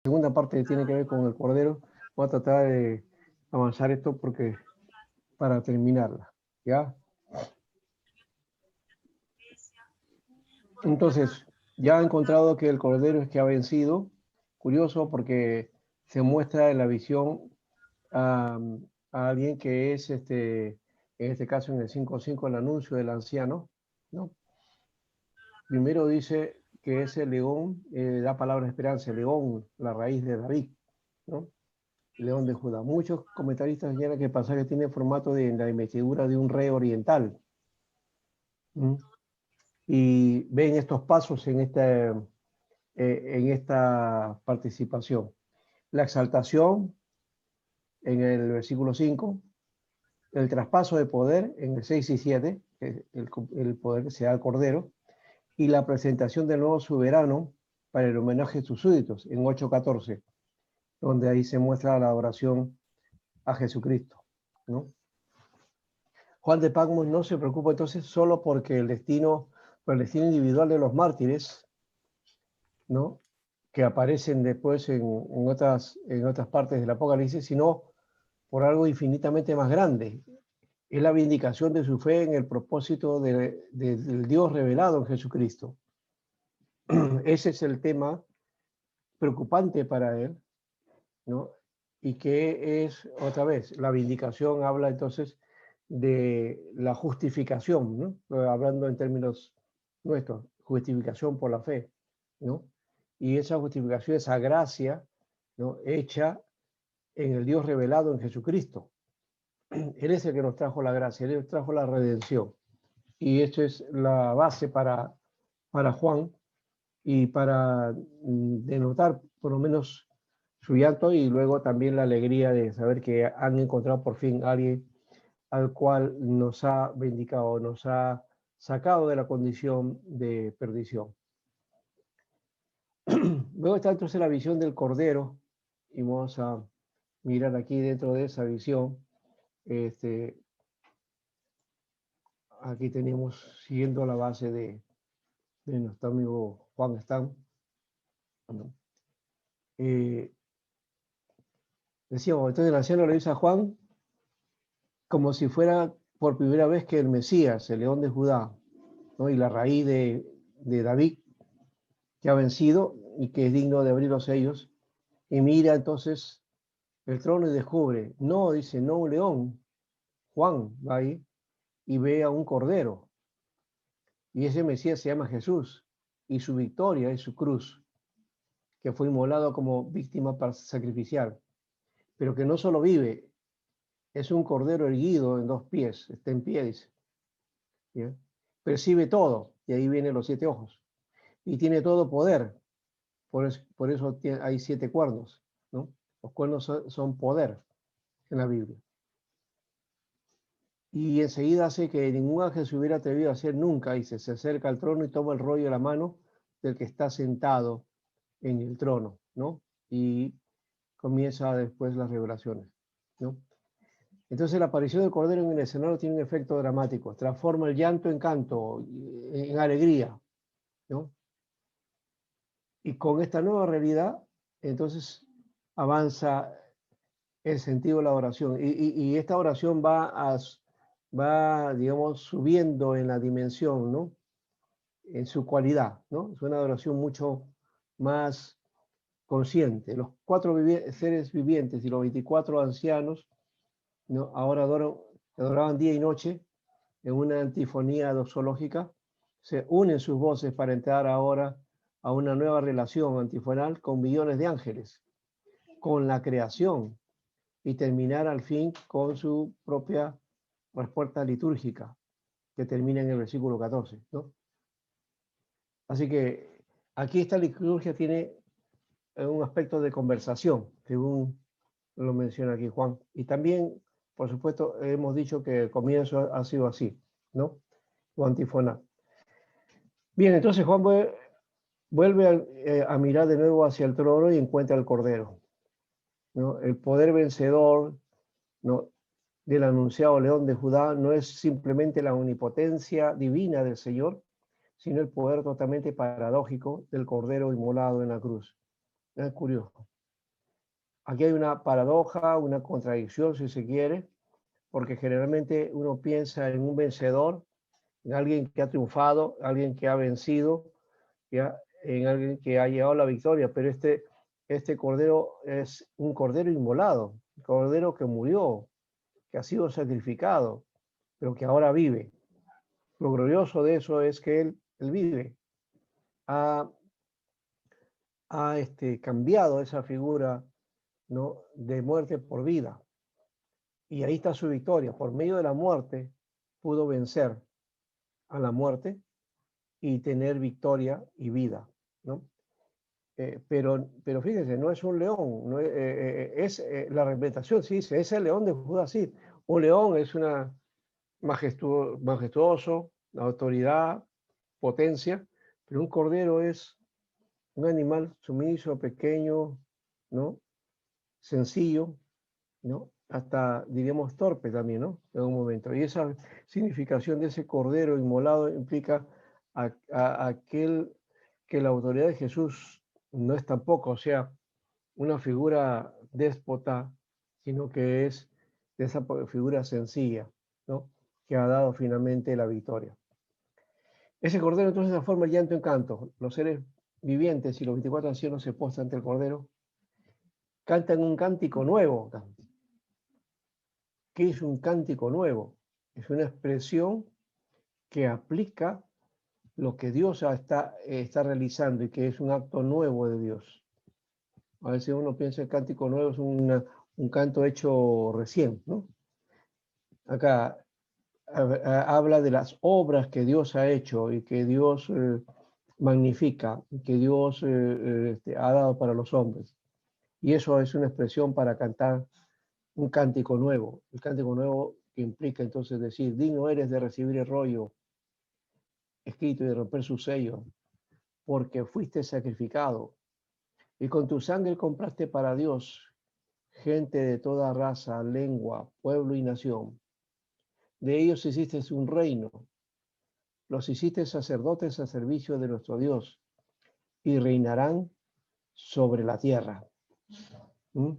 segunda parte tiene que ver con el Cordero. Voy a tratar de avanzar esto porque para terminarla, ¿ya? Entonces, ya he encontrado que el Cordero es que ha vencido. Curioso porque se muestra en la visión a alguien que es, en este caso en el 5:5, el anuncio del anciano, ¿no? Primero dice que es el león, da palabra de esperanza, el león, la raíz de David, ¿no? El león de Judá. Muchos comentaristas señalan que el pasaje tiene el formato de la investidura de un rey oriental. ¿Mm? Y ven estos pasos en esta participación. La exaltación en el versículo 5, el traspaso de poder en el 6 y 7, el poder que se da al Cordero, y la presentación del nuevo soberano para el homenaje a sus súbditos en 8:14, donde ahí se muestra la adoración a Jesucristo, ¿no? Juan de Patmos no se preocupa entonces solo porque por el destino individual de los mártires, ¿no? Que aparecen después en otras partes del Apocalipsis, sino por algo infinitamente más grande. Es la vindicación de su fe en el propósito del Dios revelado en Jesucristo. Ese es el tema preocupante para él, ¿no? Y que es, otra vez, la vindicación habla entonces de la justificación, ¿no? Hablando en términos nuestros, justificación por la fe, ¿no? Y esa justificación, esa gracia, ¿no? Hecha en el Dios revelado en Jesucristo. Él es el que nos trajo la gracia, Él nos trajo la redención. Y esto es la base para Juan y para denotar por lo menos su llanto y luego también la alegría de saber que han encontrado por fin a alguien al cual nos ha vindicado, nos ha sacado de la condición de perdición. Luego está entonces la visión del Cordero y vamos a mirar aquí dentro de esa visión. Aquí tenemos, siguiendo la base de nuestro amigo Juan Stam, ¿no? Decíamos, entonces el anciano le dice a Juan como si fuera por primera vez que el Mesías, el león de Judá, ¿no? Y la raíz de David, que ha vencido y que es digno de abrir los sellos, y mira entonces el trono y descubre, no, dice, no un león, Juan va ahí y ve a un cordero, y ese Mesías se llama Jesús, y su victoria es su cruz, que fue inmolado como víctima sacrificial, pero que no solo vive, es un cordero erguido en dos pies, está en pie, dice. ¿Ya? Percibe todo, y ahí vienen los 7 ojos, y tiene todo poder, por eso hay 7 cuernos, ¿no? Los cuernos son poder en la Biblia. Y enseguida hace que ningún ángel se hubiera atrevido a hacer nunca, y se acerca al trono y toma el rollo de la mano del que está sentado en el trono, ¿no? Y comienza después las revelaciones, ¿no? Entonces la aparición del Cordero en el escenario tiene un efecto dramático, transforma el llanto en canto, en alegría, ¿no? Y con esta nueva realidad, entonces avanza el sentido de la oración. Y esta oración va, digamos, subiendo en la dimensión, ¿no? En su cualidad, ¿no? Es una oración mucho más consciente. Los 4 seres vivientes y los 24 ancianos, ¿no? Ahora adoraban día y noche en una antifonía doxológica, se unen sus voces para entrar ahora a una nueva relación antifonal con millones de ángeles, con la creación y terminar al fin con su propia respuesta litúrgica, que termina en el versículo 14, ¿no? Así que aquí esta liturgia tiene un aspecto de conversación, según lo menciona aquí Juan. Y también, por supuesto, hemos dicho que el comienzo ha sido así, ¿no? O antifonal. Bien, entonces Juan vuelve a mirar de nuevo hacia el trono y encuentra al Cordero, ¿no? El poder vencedor, ¿no? Del anunciado León de Judá no es simplemente la omnipotencia divina del Señor, sino el poder totalmente paradójico del Cordero inmolado en la cruz. Es curioso. aquí hay una paradoja, una contradicción, si se quiere, porque generalmente uno piensa en un vencedor, en alguien que ha triunfado, alguien que ha vencido, ¿ya? En alguien que ha llegado a la victoria, pero este cordero es un cordero inmolado, un cordero que murió, que ha sido sacrificado, pero que ahora vive. Lo glorioso de eso es que él vive, ha, cambiado esa figura, ¿no?, de muerte por vida. Y ahí está su victoria. Por medio de la muerte pudo vencer a la muerte y tener victoria y vida, ¿no? Pero fíjense, no es un león, no la representación, sí dice, es el león de Judá, sí. Un león es una majestuoso, autoridad, potencia, pero un cordero es un animal sumiso, pequeño, ¿no? Sencillo, ¿no? Hasta diríamos torpe también, ¿no? En un momento. Y esa significación de ese cordero inmolado implica a aquel que la autoridad de Jesús no es tampoco, o sea, una figura déspota, sino que es de esa figura sencilla, ¿no?, que ha dado finalmente la victoria. Ese cordero entonces transforma el llanto en canto. Los seres vivientes y los 24 ancianos se postran ante el cordero, cantan un cántico nuevo. ¿Qué es un cántico nuevo? Es una expresión que aplica lo que Dios está realizando y que es un acto nuevo de Dios. A veces uno piensa que el cántico nuevo es un canto hecho recién, ¿no? Acá habla de las obras que Dios ha hecho y que Dios magnifica, y que Dios ha dado para los hombres. Y eso es una expresión para cantar un cántico nuevo. El cántico nuevo que implica entonces decir, digno eres de recibir el rollo escrito y de romper su sello, porque fuiste sacrificado y con tu sangre compraste para Dios gente de toda raza, lengua, pueblo y nación. De ellos hiciste un reino, los hiciste sacerdotes a servicio de nuestro Dios y reinarán sobre la tierra. ¿Mm?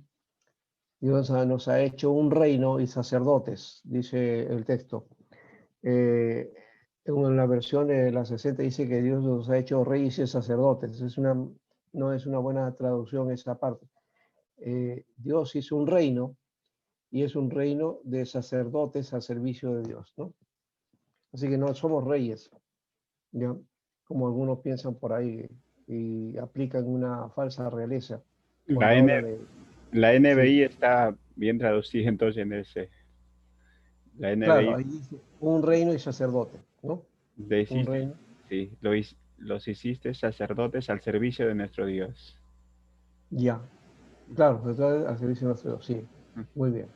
Dios nos ha hecho un reino y sacerdotes, dice el texto. Eh, en la versión de la 60 dice que Dios nos ha hecho reyes y sacerdotes. No es una buena traducción esa parte. Dios hizo un reino y es un reino de sacerdotes al servicio de Dios, ¿no? Así que no somos reyes, ¿ya? Como algunos piensan por ahí y aplican una falsa realeza La, cuando N, hablan de... la Sí, NBI está bien traducida entonces en ese. La claro, NBI ahí dice un reino y sacerdote, ¿no? le Un hiciste, reino. sí, los hiciste sacerdotes al servicio de nuestro Dios. Ya, claro, entonces al servicio de nuestro Dios, sí, muy bien.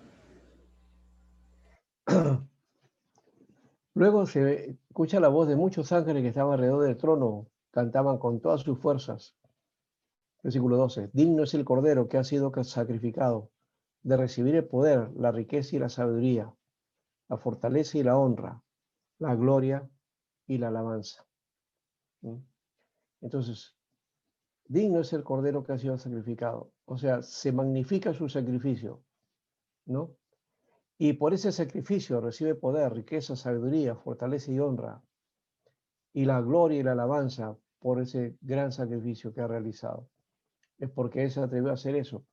Luego se escucha la voz de muchos ángeles que estaban alrededor del trono, cantaban con todas sus fuerzas. Versículo 12. Digno es el Cordero que ha sido sacrificado de recibir el poder, la riqueza y la sabiduría, la fortaleza y la honra, la gloria y la alabanza. ¿Mm? Entonces, digno es el Cordero que ha sido sacrificado. O sea, se magnifica su sacrificio, ¿no? Y por ese sacrificio recibe poder, riqueza, sabiduría, fortaleza y honra, y la gloria y la alabanza por ese gran sacrificio que ha realizado. Es porque Él se atrevió a hacer eso.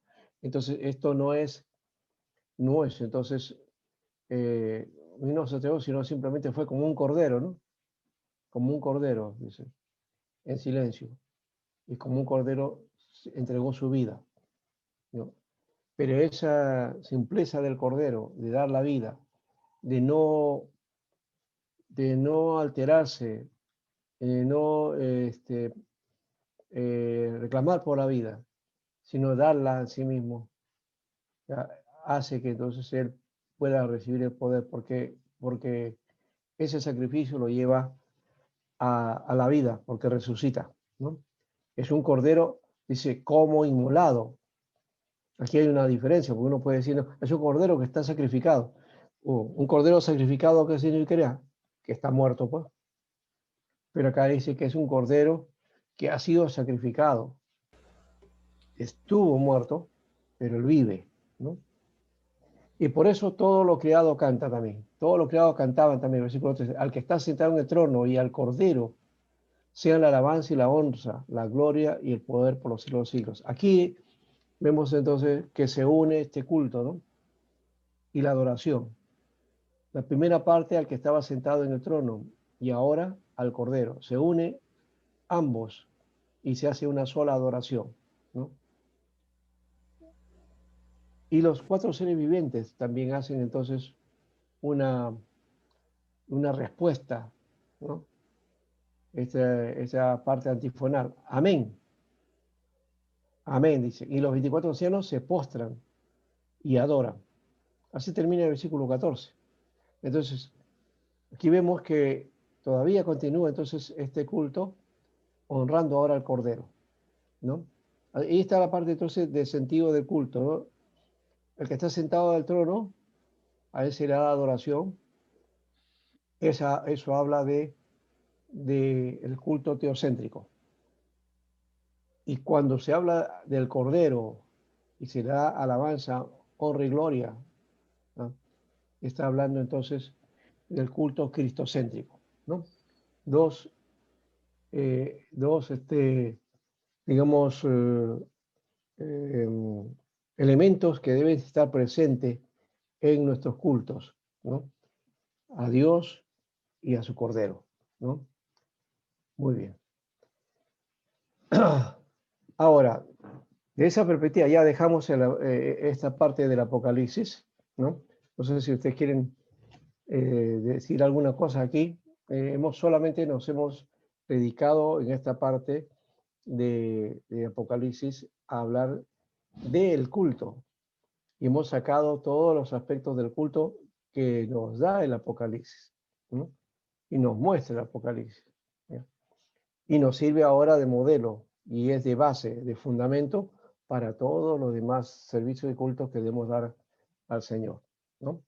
Entonces, esto no es, entonces, no se atrevió, sino simplemente fue como un cordero, ¿no? Como un cordero, dice, en silencio. Y como un cordero entregó su vida, ¿no? Pero esa simpleza del cordero, de dar la vida, de no, de no alterarse, no reclamar por la vida, sino darla a sí mismo, ya, hace que entonces él pueda recibir el poder, porque ese sacrificio lo lleva a la vida, porque resucita, ¿no? Es un cordero, dice, como inmolado. Aquí hay una diferencia, porque uno puede decir, no, es un cordero que está sacrificado. Un cordero sacrificado, ¿qué significaría? Que está muerto, pues. Pero acá dice que es un cordero que ha sido sacrificado. Estuvo muerto, pero Él vive, ¿no? Y por eso todo lo creado canta también. Todos los creados cantaban también, versículo 13, al que está sentado en el trono y al Cordero, sean la alabanza y la honra, la gloria y el poder por los siglos de los siglos. Aquí vemos entonces que se une este culto, ¿no? Y la adoración. La primera parte al que estaba sentado en el trono y ahora al Cordero. Se une ambos y se hace una sola adoración, ¿no? Y los cuatro seres vivientes también hacen entonces una, una respuesta, ¿no? Esa parte antifonal. Amén. Amén, dice. Y los 24 ancianos se postran y adoran. Así termina el versículo 14. Entonces, aquí vemos que todavía continúa entonces este culto honrando ahora al Cordero, ¿no? Ahí está la parte entonces del sentido del culto, ¿no? El que está sentado al trono, a él se le da adoración. Eso habla de el culto teocéntrico. Y cuando se habla del Cordero y se le da alabanza, honra y gloria, ¿no? Está hablando entonces del culto cristocéntrico, ¿no? Dos, digamos, eh, elementos que deben estar presentes en nuestros cultos, ¿no? A Dios y a su Cordero, ¿no? Muy bien. Ahora, de esa perspectiva ya dejamos esta parte del Apocalipsis, ¿no? No sé si ustedes quieren decir alguna cosa aquí. Solamente nos hemos dedicado en esta parte de Apocalipsis a hablar del culto y hemos sacado todos los aspectos del culto que nos da el Apocalipsis, ¿no? Y nos muestra el Apocalipsis, ¿ya? Y nos sirve ahora de modelo y es de base, de fundamento para todos los demás servicios de culto que debemos dar al Señor, ¿no?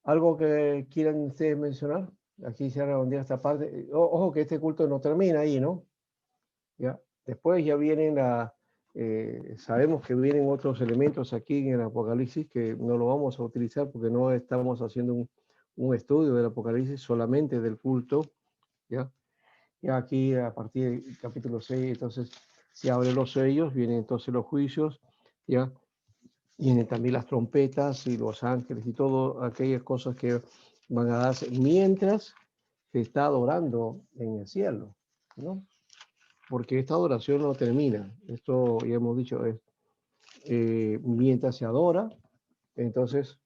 ¿Algo que quieran ustedes mencionar? Aquí se ha redondeado esta parte. Ojo que este culto no termina ahí, ¿no? ¿Ya? Después ya vienen sabemos que vienen otros elementos aquí en el Apocalipsis que no lo vamos a utilizar porque no estamos haciendo un estudio del Apocalipsis solamente del culto, ¿ya? Ya aquí a partir del capítulo 6, entonces se abren los sellos, vienen entonces los juicios, ¿ya? Vienen también las trompetas y los ángeles y todas aquellas cosas que van a darse mientras se está adorando en el cielo, ¿no? Porque esta adoración no termina. Esto ya hemos dicho, es mientras se adora, entonces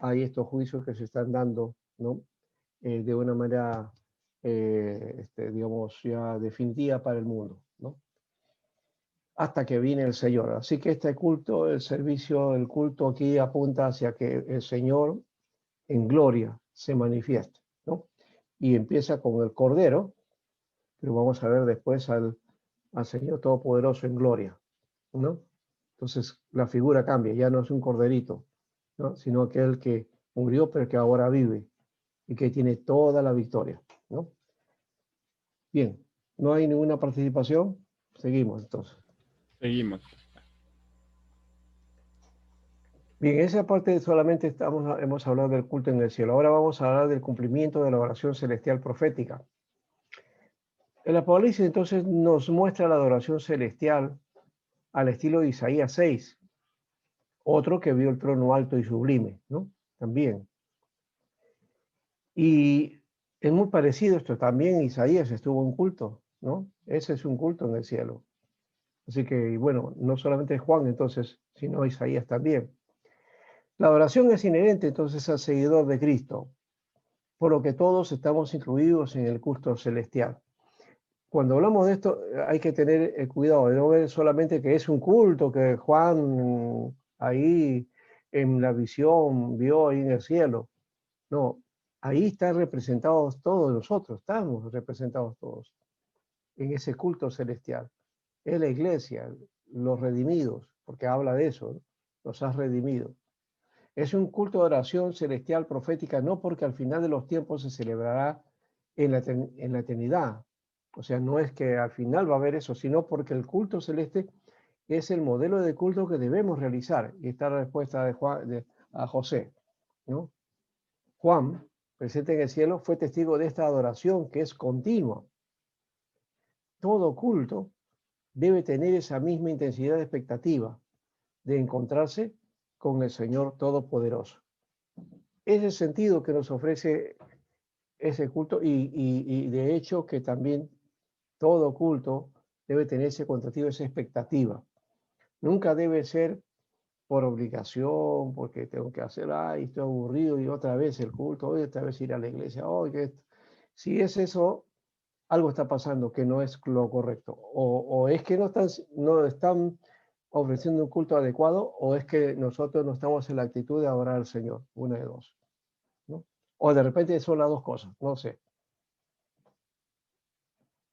hay estos juicios que se están dando, ¿no? De una manera, digamos, ya definitiva para el mundo, ¿no? Hasta que viene el Señor. Así que este culto, el servicio, el culto aquí apunta hacia que el Señor en gloria se manifieste, ¿no? Y empieza con el Cordero, pero vamos a ver después al Señor Todopoderoso en gloria, ¿no? Entonces la figura cambia, ya no es un corderito, ¿no? Sino aquel que murió pero que ahora vive y que tiene toda la victoria, ¿no? Bien, no hay ninguna participación, seguimos entonces. Seguimos. Bien, esa parte solamente hemos hablado del culto en el cielo. Ahora vamos a hablar del cumplimiento de la oración celestial profética. El Apocalipsis entonces nos muestra la adoración celestial al estilo de Isaías 6, otro que vio el trono alto y sublime, ¿no? También. Y es muy parecido esto, también Isaías estuvo en culto, ¿no? Ese es un culto en el cielo. Así que, bueno, no solamente Juan entonces, sino Isaías también. La adoración es inherente entonces al seguidor de Cristo, por lo que todos estamos incluidos en el culto celestial. Cuando hablamos de esto, hay que tener cuidado de no ver solamente que es un culto que Juan ahí en la visión vio ahí en el cielo. No, ahí están representados todos nosotros, estamos representados todos en ese culto celestial. Es la iglesia, los redimidos, porque habla de eso, ¿no? Los has redimido. Es un culto de oración celestial profética, no porque al final de los tiempos se celebrará en la eternidad. O sea, no es que al final va a haber eso, sino porque el culto celeste es el modelo de culto que debemos realizar. Y esta es la respuesta de Juan, a José, ¿no? Juan, presente en el cielo, fue testigo de esta adoración que es continua. Todo culto debe tener esa misma intensidad de expectativa de encontrarse con el Señor Todopoderoso. Es el sentido que nos ofrece ese culto y de hecho que también todo culto debe tener ese contrativo, esa expectativa. Nunca debe ser por obligación, porque tengo que hacer, ay, estoy aburrido y otra vez el culto, hoy otra vez ir a la iglesia, hoy que si es eso, algo está pasando que no es lo correcto. O es que no están ofreciendo un culto adecuado, o es que nosotros no estamos en la actitud de adorar al Señor, una de dos, ¿no? O de repente son las dos cosas, no sé.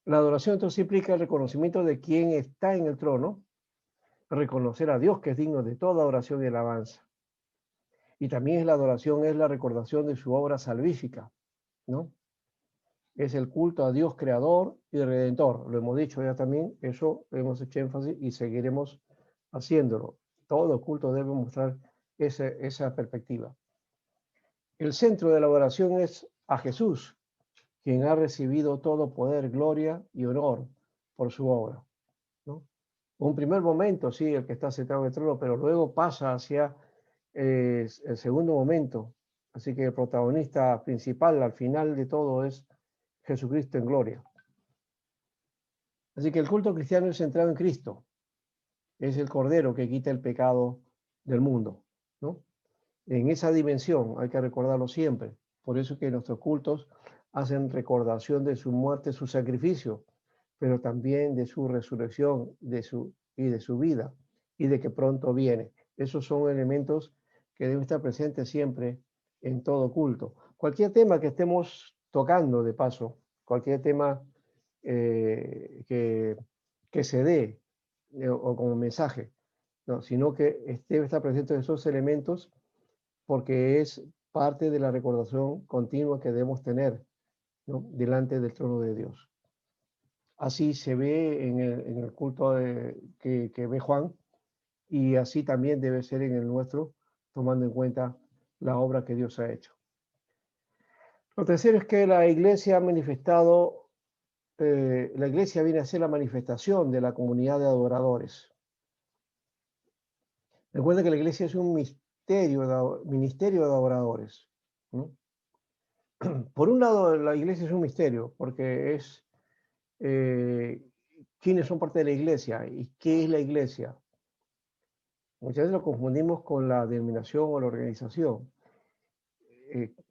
La adoración entonces implica el reconocimiento de quién está en el trono, reconocer a Dios que es digno de toda oración y alabanza. Y también la adoración es la recordación de su obra salvífica, ¿no? Es el culto a Dios creador y redentor. Lo hemos dicho ya también, eso hemos hecho énfasis y seguiremos haciéndolo. Todo culto debe mostrar esa perspectiva. El centro de la adoración es a Jesús, quien ha recibido todo poder, gloria y honor por su obra, ¿no? Un primer momento, sí, el que está sentado en el trono, pero luego pasa hacia el segundo momento. Así que el protagonista principal al final de todo es Jesucristo en gloria. Así que el culto cristiano es centrado en Cristo. Es el Cordero que quita el pecado del mundo, ¿no? En esa dimensión hay que recordarlo siempre. Por eso que nuestros cultos hacen recordación de su muerte, su sacrificio, pero también de su resurrección y de su vida y de que pronto viene. Esos son elementos que deben estar presentes siempre en todo culto. Cualquier tema que estemos tocando, de paso, cualquier tema que se dé o como mensaje, no, sino que debe estar presente esos elementos porque es parte de la recordación continua que debemos tener, ¿no? Delante del trono de Dios. Así se ve en el culto que ve Juan y así también debe ser en el nuestro, tomando en cuenta la obra que Dios ha hecho. Lo tercero es que la iglesia ha manifestado, la iglesia viene a ser la manifestación de la comunidad de adoradores. Recuerda que la iglesia es un ministerio de adoradores, ¿no? Por un lado, la iglesia es un misterio, porque es quiénes son parte de la iglesia y qué es la iglesia. Muchas veces lo confundimos con la denominación o la organización.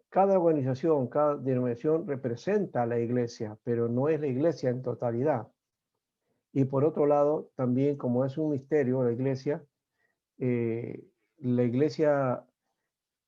Cada organización, cada denominación representa a la iglesia, pero no es la iglesia en totalidad. Y por otro lado, también como es un misterio la iglesia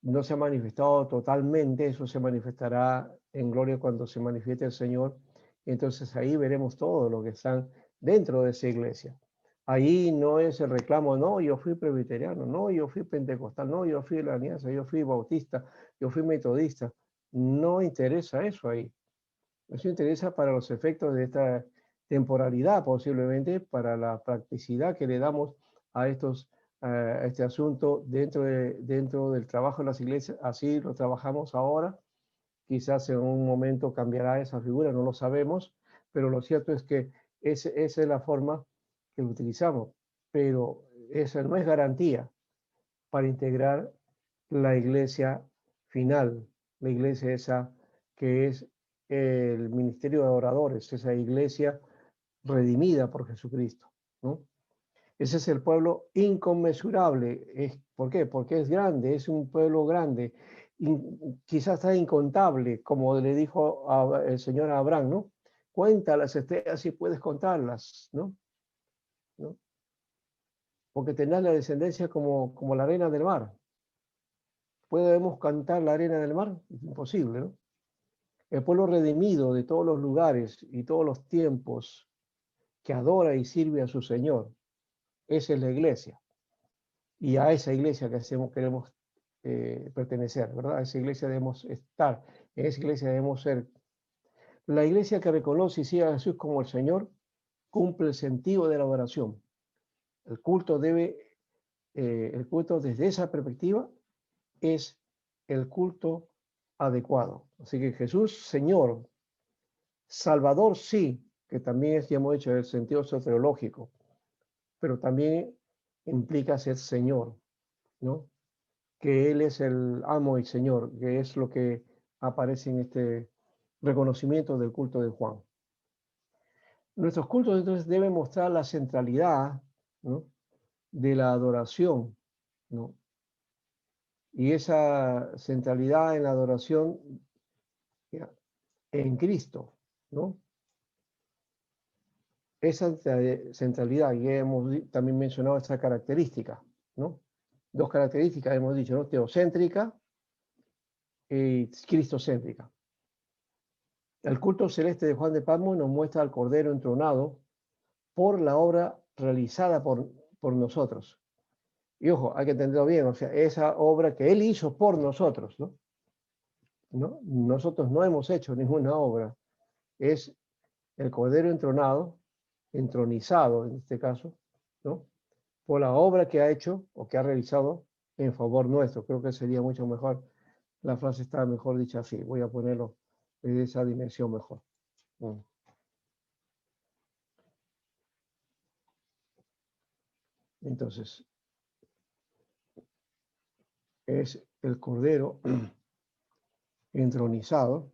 no se ha manifestado totalmente, eso se manifestará en gloria cuando se manifieste el Señor. Entonces ahí veremos todo lo que están dentro de esa iglesia. Ahí no es el reclamo, no, yo fui presbiteriano, no, yo fui pentecostal, no, yo fui de la alianza, yo fui bautista, yo fui metodista. No interesa eso ahí. Eso interesa para los efectos de esta temporalidad, posiblemente para la practicidad que le damos a a este asunto dentro del trabajo de las iglesias. Así lo trabajamos ahora. Quizás en un momento cambiará esa figura, no lo sabemos, pero lo cierto es que esa es la forma que utilizamos. Pero esa no es garantía para integrar la iglesia final, la iglesia esa que es el ministerio de adoradores, esa iglesia redimida por Jesucristo, ¿no? Ese es el pueblo inconmensurable. ¿Por qué? Porque es grande, es un pueblo grande, quizás está incontable, como le dijo el Señor a Abraham, ¿no? Cuenta las estrellas si puedes contarlas, ¿no? ¿No? Porque tendrás la descendencia como la arena del mar. ¿Podemos cantar la arena del mar? Es imposible, ¿no? El pueblo redimido de todos los lugares y todos los tiempos que adora y sirve a su Señor. Esa es la iglesia. Y a esa iglesia que queremos pertenecer, ¿verdad? A esa iglesia debemos estar, en esa iglesia debemos ser. La iglesia que reconoce y sigue a Jesús como el Señor cumple el sentido de la adoración. El culto el culto desde esa perspectiva es el culto adecuado. Así que Jesús, Señor, Salvador, sí, que también es, ya hemos dicho, el sentido soteriológico, pero también implica ser Señor, ¿no? Que Él es el amo y Señor, que es lo que aparece en este reconocimiento del culto de Juan. Nuestros cultos entonces deben mostrar la centralidad, ¿no?, de la adoración, ¿no? Y esa centralidad en la adoración ya, en Cristo, ¿no? Esa centralidad, y hemos también mencionado esa característica, ¿no? Dos características hemos dicho, ¿no? Teocéntrica y cristocéntrica. El culto celeste de Juan de Patmos nos muestra al Cordero entronado por la obra realizada por nosotros. Y ojo, hay que entenderlo bien, o sea, esa obra que Él hizo por nosotros, ¿no? ¿No? Nosotros no hemos hecho ninguna obra, es el Cordero entronado, entronizado en este caso, ¿no?, por la obra que ha hecho o que ha realizado en favor nuestro. Creo que sería mucho mejor, la frase está mejor dicha así, voy a ponerlo en esa dimensión mejor. Entonces, es el Cordero entronizado,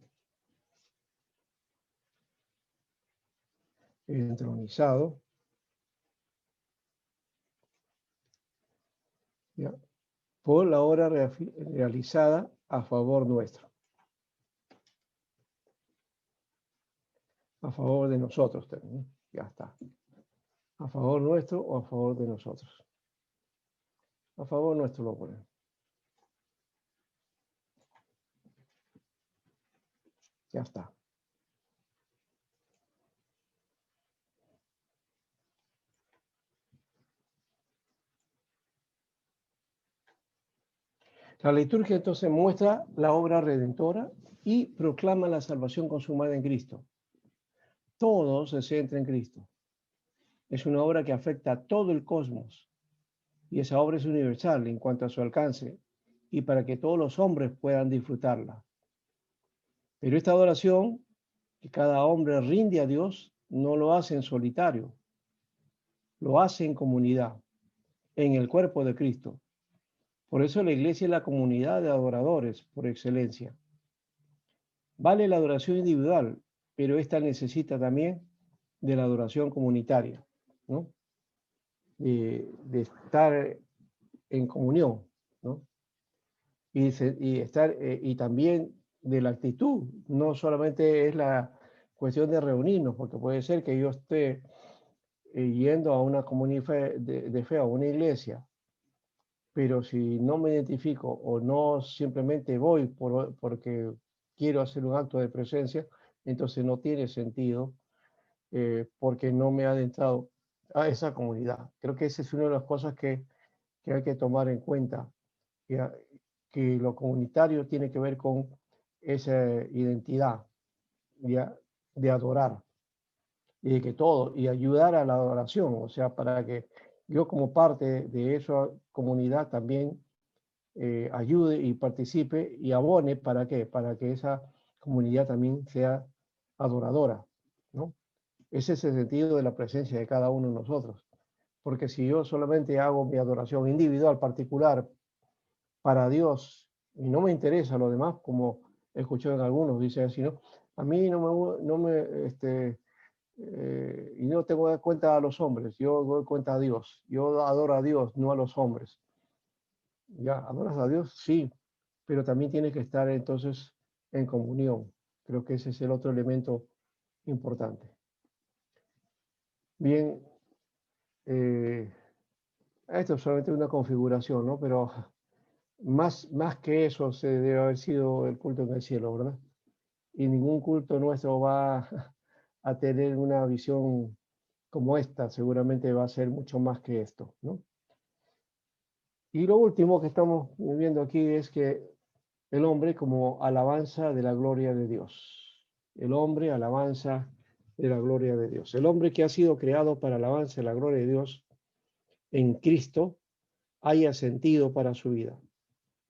¿ya?, por la obra realizada a favor nuestro, a favor de nosotros también. Ya está. A favor nuestro o a favor de nosotros. A favor nuestro lo ponemos. Ya está. La liturgia entonces muestra la obra redentora y proclama la salvación consumada en Cristo. Todo se centra en Cristo. Es una obra que afecta a todo el cosmos y esa obra es universal en cuanto a su alcance y para que todos los hombres puedan disfrutarla. Pero esta adoración que cada hombre rinde a Dios no lo hace en solitario, lo hace en comunidad, en el cuerpo de Cristo. Por eso la iglesia es la comunidad de adoradores por excelencia. Vale la adoración individual, pero esta necesita también de la adoración comunitaria, ¿no? De estar en comunión, ¿no? Y también de la actitud, no solamente es la cuestión de reunirnos, porque puede ser que yo esté yendo a una comunidad de fe, a una iglesia, pero si no me identifico o no simplemente voy porque quiero hacer un acto de presencia, entonces no tiene sentido, porque no me ha adentrado a esa comunidad. Creo que esa es una de las cosas que hay que tomar en cuenta, que, que lo comunitario tiene que ver con esa identidad ya, de adorar y de que todo, y ayudar a la adoración, o sea, para que yo como parte de esa comunidad también ayude y participe y abone, ¿para qué? Para que esa comunidad también sea adoradora, ¿no? Ese es el sentido de la presencia de cada uno de nosotros. Porque si yo solamente hago mi adoración individual, particular, para Dios, y no me interesa lo demás, como he escuchado en algunos, dice así, ¿no? A mí y no tengo que dar cuenta a los hombres, yo doy cuenta a Dios, yo adoro a Dios, no a los hombres. Ya, adoras a Dios, sí, pero también tienes que estar entonces en comunión. Creo que ese es el otro elemento importante. Bien, eh, esto es solamente una configuración, ¿no? Pero más que eso se debe haber sido el culto en el cielo, ¿verdad? Y ningún culto nuestro va a tener una visión como esta, seguramente va a ser mucho más que esto, ¿no? Y lo último que estamos viendo aquí es que el hombre como alabanza de la gloria de Dios. El hombre alabanza de la gloria de Dios. El hombre que ha sido creado para alabanza de la gloria de Dios en Cristo haya sentido para su vida.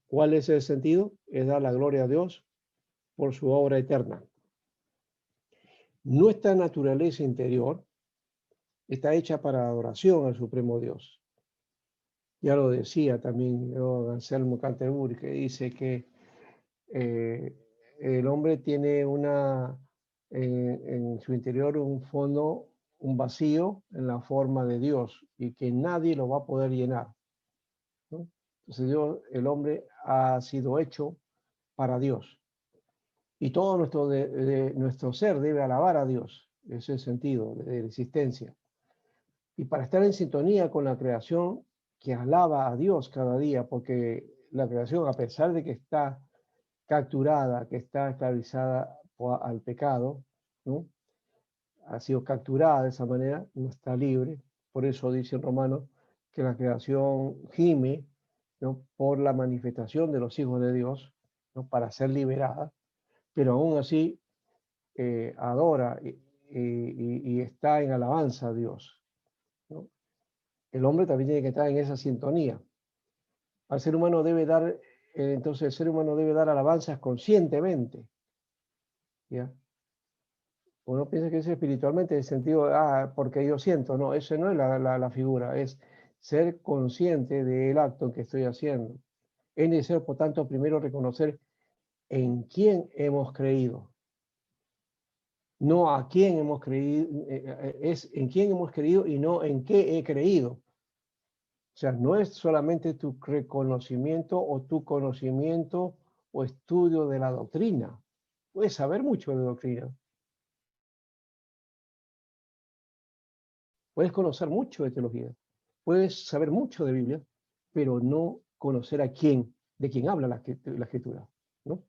¿Cuál es el sentido? Es dar la gloria a Dios por su obra eterna. Nuestra naturaleza interior está hecha para adoración al Supremo Dios. Ya lo decía también Anselmo Canterbury, que dice que el hombre tiene en su interior un fondo, un vacío en la forma de Dios y que nadie lo va a poder llenar, ¿no? Entonces el hombre ha sido hecho para Dios y todo nuestro ser debe alabar a Dios. Ese es el sentido de la existencia. Y para estar en sintonía con la creación que alaba a Dios cada día, porque la creación, a pesar de que está capturada, que está esclavizada al pecado, ¿no? Ha sido capturada de esa manera, no está libre. Por eso dice en Romanos que la creación gime, ¿no? Por la manifestación de los hijos de Dios, ¿no? Para ser liberada, pero aún así adora y está en alabanza a Dios, ¿no? El hombre también tiene que estar en esa sintonía. Al ser humano debe dar, entonces el ser humano debe dar alabanzas conscientemente, ¿ya? Uno piensa que es espiritualmente, en el sentido, porque yo siento, no, eso no es la figura, es ser consciente del acto que estoy haciendo. Es necesario, por tanto, primero reconocer en quién hemos creído, no a quién hemos creído, es en quién hemos creído y no en qué he creído. O sea, no es solamente tu reconocimiento o tu conocimiento o estudio de la doctrina. Puedes saber mucho de doctrina, puedes conocer mucho de teología, puedes saber mucho de Biblia, pero no conocer a quién, de quién habla la escritura, ¿no?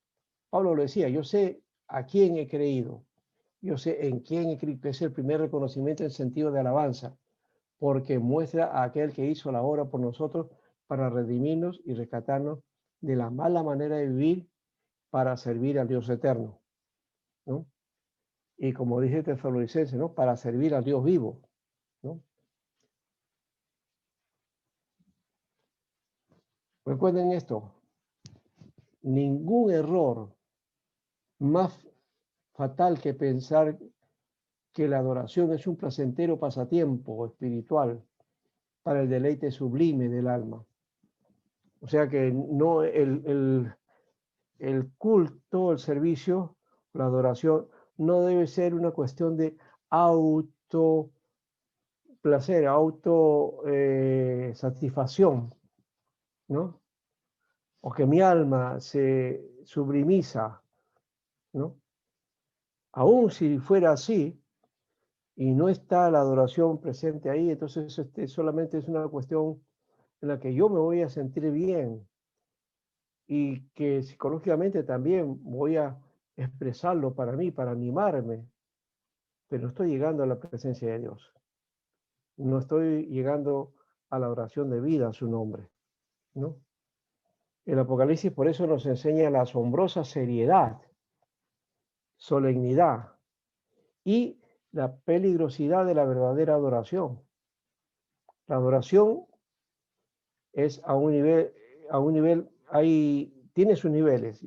Pablo lo decía, yo sé a quién he creído, yo sé en quién he creído, que es el primer reconocimiento en sentido de alabanza, porque muestra a aquel que hizo la obra por nosotros para redimirnos y rescatarnos de la mala manera de vivir para servir al Dios eterno, ¿no? Y como dice Tesalonicenses, ¿no? Para servir al Dios vivo, ¿no? Recuerden esto, ningún error más fatal que pensar que la adoración es un placentero pasatiempo espiritual para el deleite sublime del alma. O sea que no el culto, el servicio, la adoración no debe ser una cuestión de auto placer, auto satisfacción, ¿no? O que mi alma se sublimiza, ¿no? Aún si fuera así y no está la adoración presente ahí, entonces solamente es una cuestión en la que yo me voy a sentir bien y que psicológicamente también voy a expresarlo para mí, para animarme, pero no estoy llegando a la presencia de Dios. No estoy llegando a la oración de vida a su nombre, ¿no? El Apocalipsis por eso nos enseña la asombrosa seriedad, solemnidad y la peligrosidad de la verdadera adoración. La adoración es a un nivel, tiene sus niveles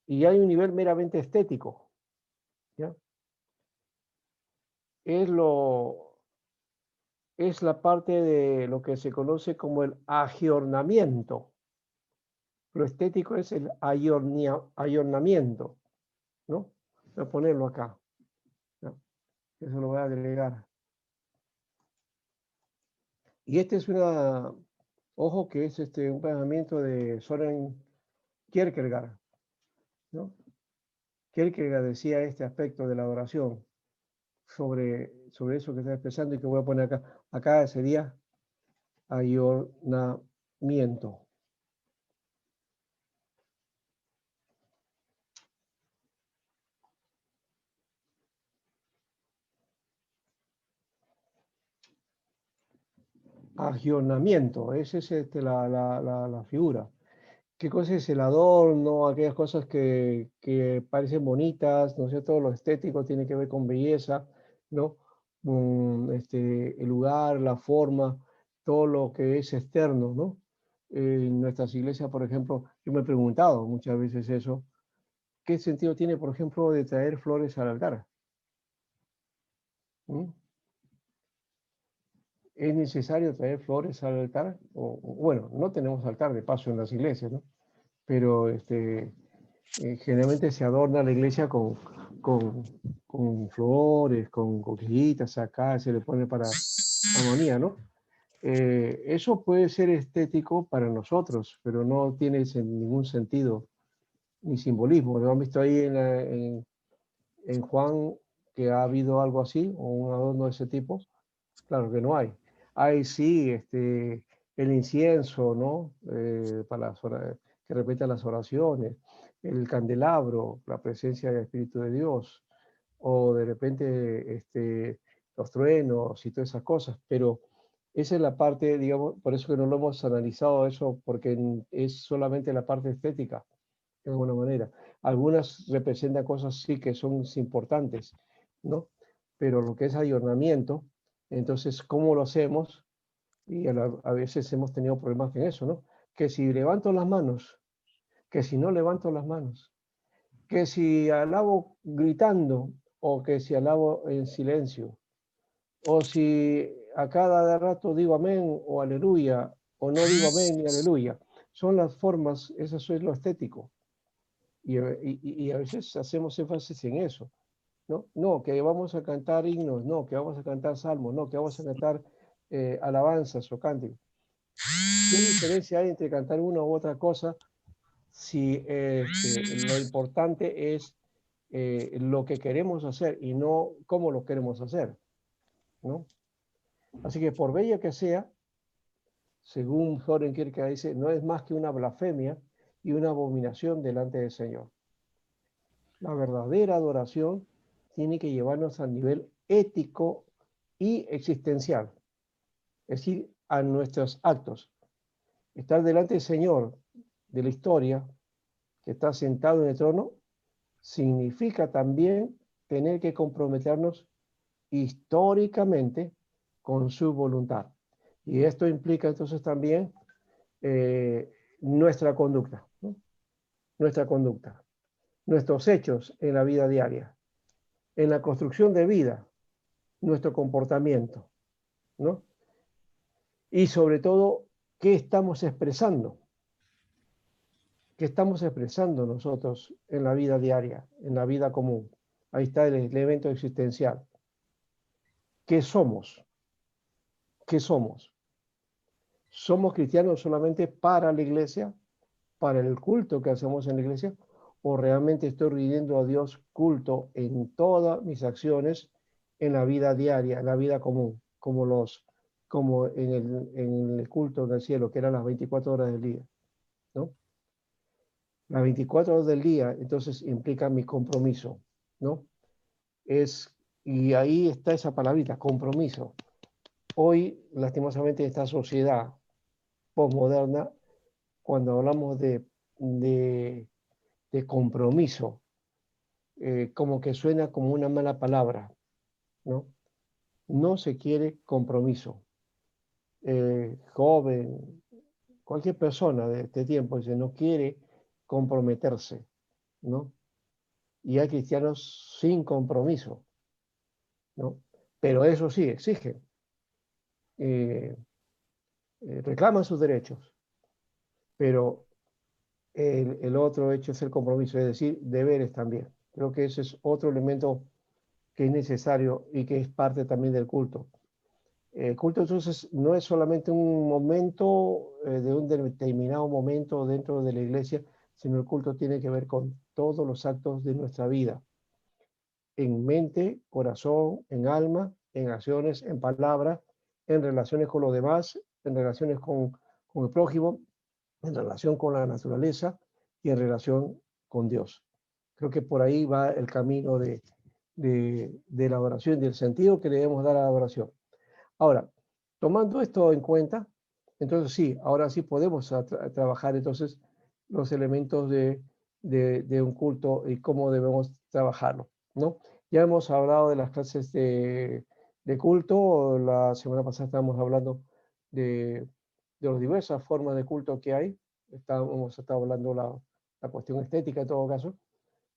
y hay un nivel meramente estético, ¿ya? Es es la parte de lo que se conoce como el agiornamiento. Lo estético es el ayornamiento, ¿no? Voy a ponerlo acá, ¿no? Eso lo voy a agregar. Y este es ojo que es un pensamiento de Soren Kierkegaard, ¿no? Kierkegaard decía este aspecto de la adoración sobre eso que está expresando y que voy a poner acá. Acá sería ayornamiento. Agionamiento, esa es la figura. ¿Qué cosa es el adorno? Aquellas cosas que parecen bonitas, ¿no es cierto? Lo estético tiene que ver con belleza, ¿no? El lugar, la forma, todo lo que es externo, ¿no? En nuestras iglesias, por ejemplo, yo me he preguntado muchas veces eso, ¿qué sentido tiene, por ejemplo, de traer flores al altar? ¿Mm? ¿Es necesario traer flores al altar? Bueno, no tenemos altar de paso en las iglesias, ¿no? Pero generalmente se adorna la iglesia con, con flores, con coquillitas acá, se le pone para armonía, ¿no? Eso puede ser estético para nosotros, pero no tiene ningún sentido ni simbolismo. ¿Lo han visto ahí en Juan que ha habido algo así o un adorno de ese tipo? Claro que no hay. Hay sí el incienso, ¿no? Para que repita las oraciones, el candelabro, la presencia del Espíritu de Dios, o de repente los truenos y todas esas cosas, pero esa es la parte, digamos, por eso que no lo hemos analizado eso, porque es solamente la parte estética, de alguna manera. Algunas representan cosas sí que son importantes, ¿no? Pero lo que es adornamiento, entonces, ¿cómo lo hacemos? Y a veces hemos tenido problemas en eso, ¿no? Que si levanto las manos, que si no levanto las manos, que si alabo gritando o que si alabo en silencio, o si a cada rato digo amén o aleluya, o no digo amén ni aleluya. Son las formas, eso es lo estético. Y a veces hacemos énfasis en eso, ¿no? No, que vamos a cantar himnos, no, que vamos a cantar salmos, no, que vamos a cantar alabanzas o cánticos. ¿Qué diferencia hay entre cantar una u otra cosa si lo importante es lo que queremos hacer y no cómo lo queremos hacer, ¿no? Así que por bella que sea, según Soren Kierkegaard dice, no es más que una blasfemia y una abominación delante del Señor. La verdadera adoración tiene que llevarnos al nivel ético y existencial, es decir, a nuestros actos. Estar delante del Señor de la historia, que está sentado en el trono, significa también tener que comprometernos históricamente con su voluntad. Y esto implica entonces también nuestra conducta, ¿no? Nuestra conducta, nuestros hechos en la vida diaria, en la construcción de vida, nuestro comportamiento, ¿no? Y sobre todo, ¿qué estamos expresando? ¿Qué estamos expresando nosotros en la vida diaria, en la vida común? Ahí está el elemento existencial. ¿Qué somos? ¿Qué somos? ¿Somos cristianos solamente para la iglesia, para el culto que hacemos en la iglesia? ¿O realmente estoy rindiendo a Dios culto en todas mis acciones, en la vida diaria, en la vida común, como en el culto del cielo, que eran las 24 horas del día, ¿no? Las 24 horas del día, entonces, implica mi compromiso, ¿no? Y ahí está esa palabrita, compromiso. Hoy, lastimosamente, en esta sociedad posmoderna, cuando hablamos de, de compromiso, como que suena como una mala palabra, ¿no? No se quiere compromiso. Joven, cualquier persona de este tiempo dice, no quiere comprometerse, ¿no? Y hay cristianos sin compromiso, ¿no? Pero eso sí, exigen, eh, reclaman sus derechos, pero el otro hecho es el compromiso, es decir, deberes también. Creo que ese es otro elemento que es necesario y que es parte también del culto. El culto entonces no es solamente un momento de un determinado momento dentro de la iglesia, sino el culto tiene que ver con todos los actos de nuestra vida, en mente, corazón, en alma, en acciones, en palabras, en relaciones con los demás, en relaciones con el prójimo, en relación con la naturaleza y en relación con Dios. Creo que por ahí va el camino de la oración, del sentido que le debemos dar a la oración. Ahora, tomando esto en cuenta, entonces sí, ahora sí podemos trabajar entonces los elementos de un culto y cómo debemos trabajarlo, ¿no? Ya hemos hablado de las clases de culto, la semana pasada estábamos hablando de las diversas formas de culto que hay. Hemos estado hablando la cuestión estética en todo caso,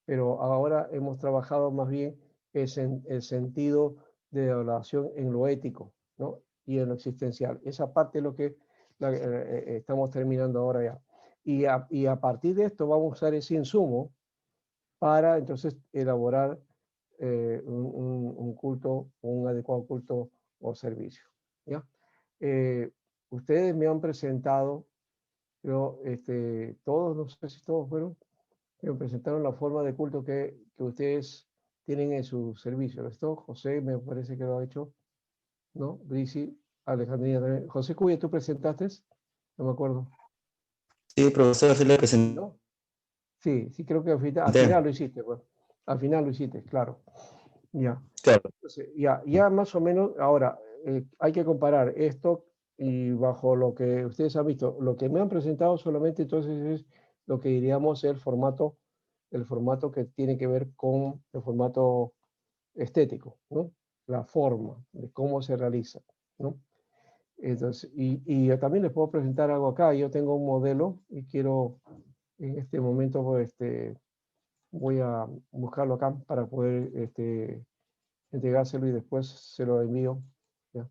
pero ahora hemos trabajado más bien el sentido de la oración en lo ético, ¿no? Y en lo existencial. Esa parte es lo que estamos terminando ahora ya. Y a partir de esto vamos a usar ese insumo para entonces elaborar un culto, un adecuado culto o servicio. ¿Ya? Ustedes me han presentado, pero todos, no sé si todos fueron, me presentaron la forma de culto que ustedes tienen en su servicio. Esto, José me parece que lo ha hecho, ¿no? Brisi, Alejandrina también. José Cuya, ¿tú presentaste? No me acuerdo. Sí, profesor, sí le presenté. ¿No? Sí, sí creo que al final lo hiciste, pues. Al final lo hiciste, claro. Ya. Claro. Entonces, ya más o menos, ahora, hay que comparar esto y bajo lo que ustedes han visto, lo que me han presentado solamente entonces es lo que diríamos el formato que tiene que ver con el formato estético, ¿no? La forma de cómo se realiza, ¿no? Entonces, y yo también les puedo presentar algo acá. Yo tengo un modelo y quiero en este momento, pues, voy a buscarlo acá para poder entregárselo y después se lo envío. ¿Ya?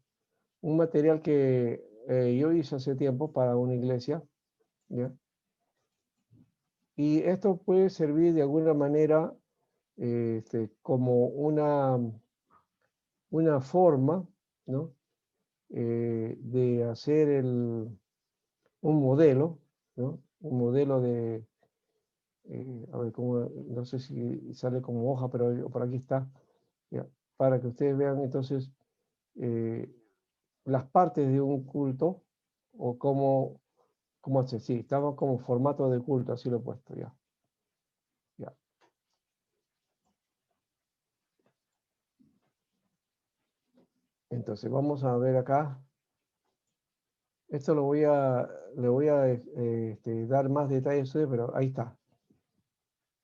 Un material que yo hice hace tiempo para una iglesia. ¿Ya? Y esto puede servir de alguna manera como una forma, ¿no? De hacer un modelo, ¿no? Un modelo de, a ver, no sé si sale como hoja, pero por aquí está, ¿ya? Para que ustedes vean entonces eh, las partes de un culto o cómo hacer. Sí, estamos como formato de culto, así lo he puesto ya. Ya. Entonces vamos a ver acá. Esto le voy a dar más detalles, pero ahí está.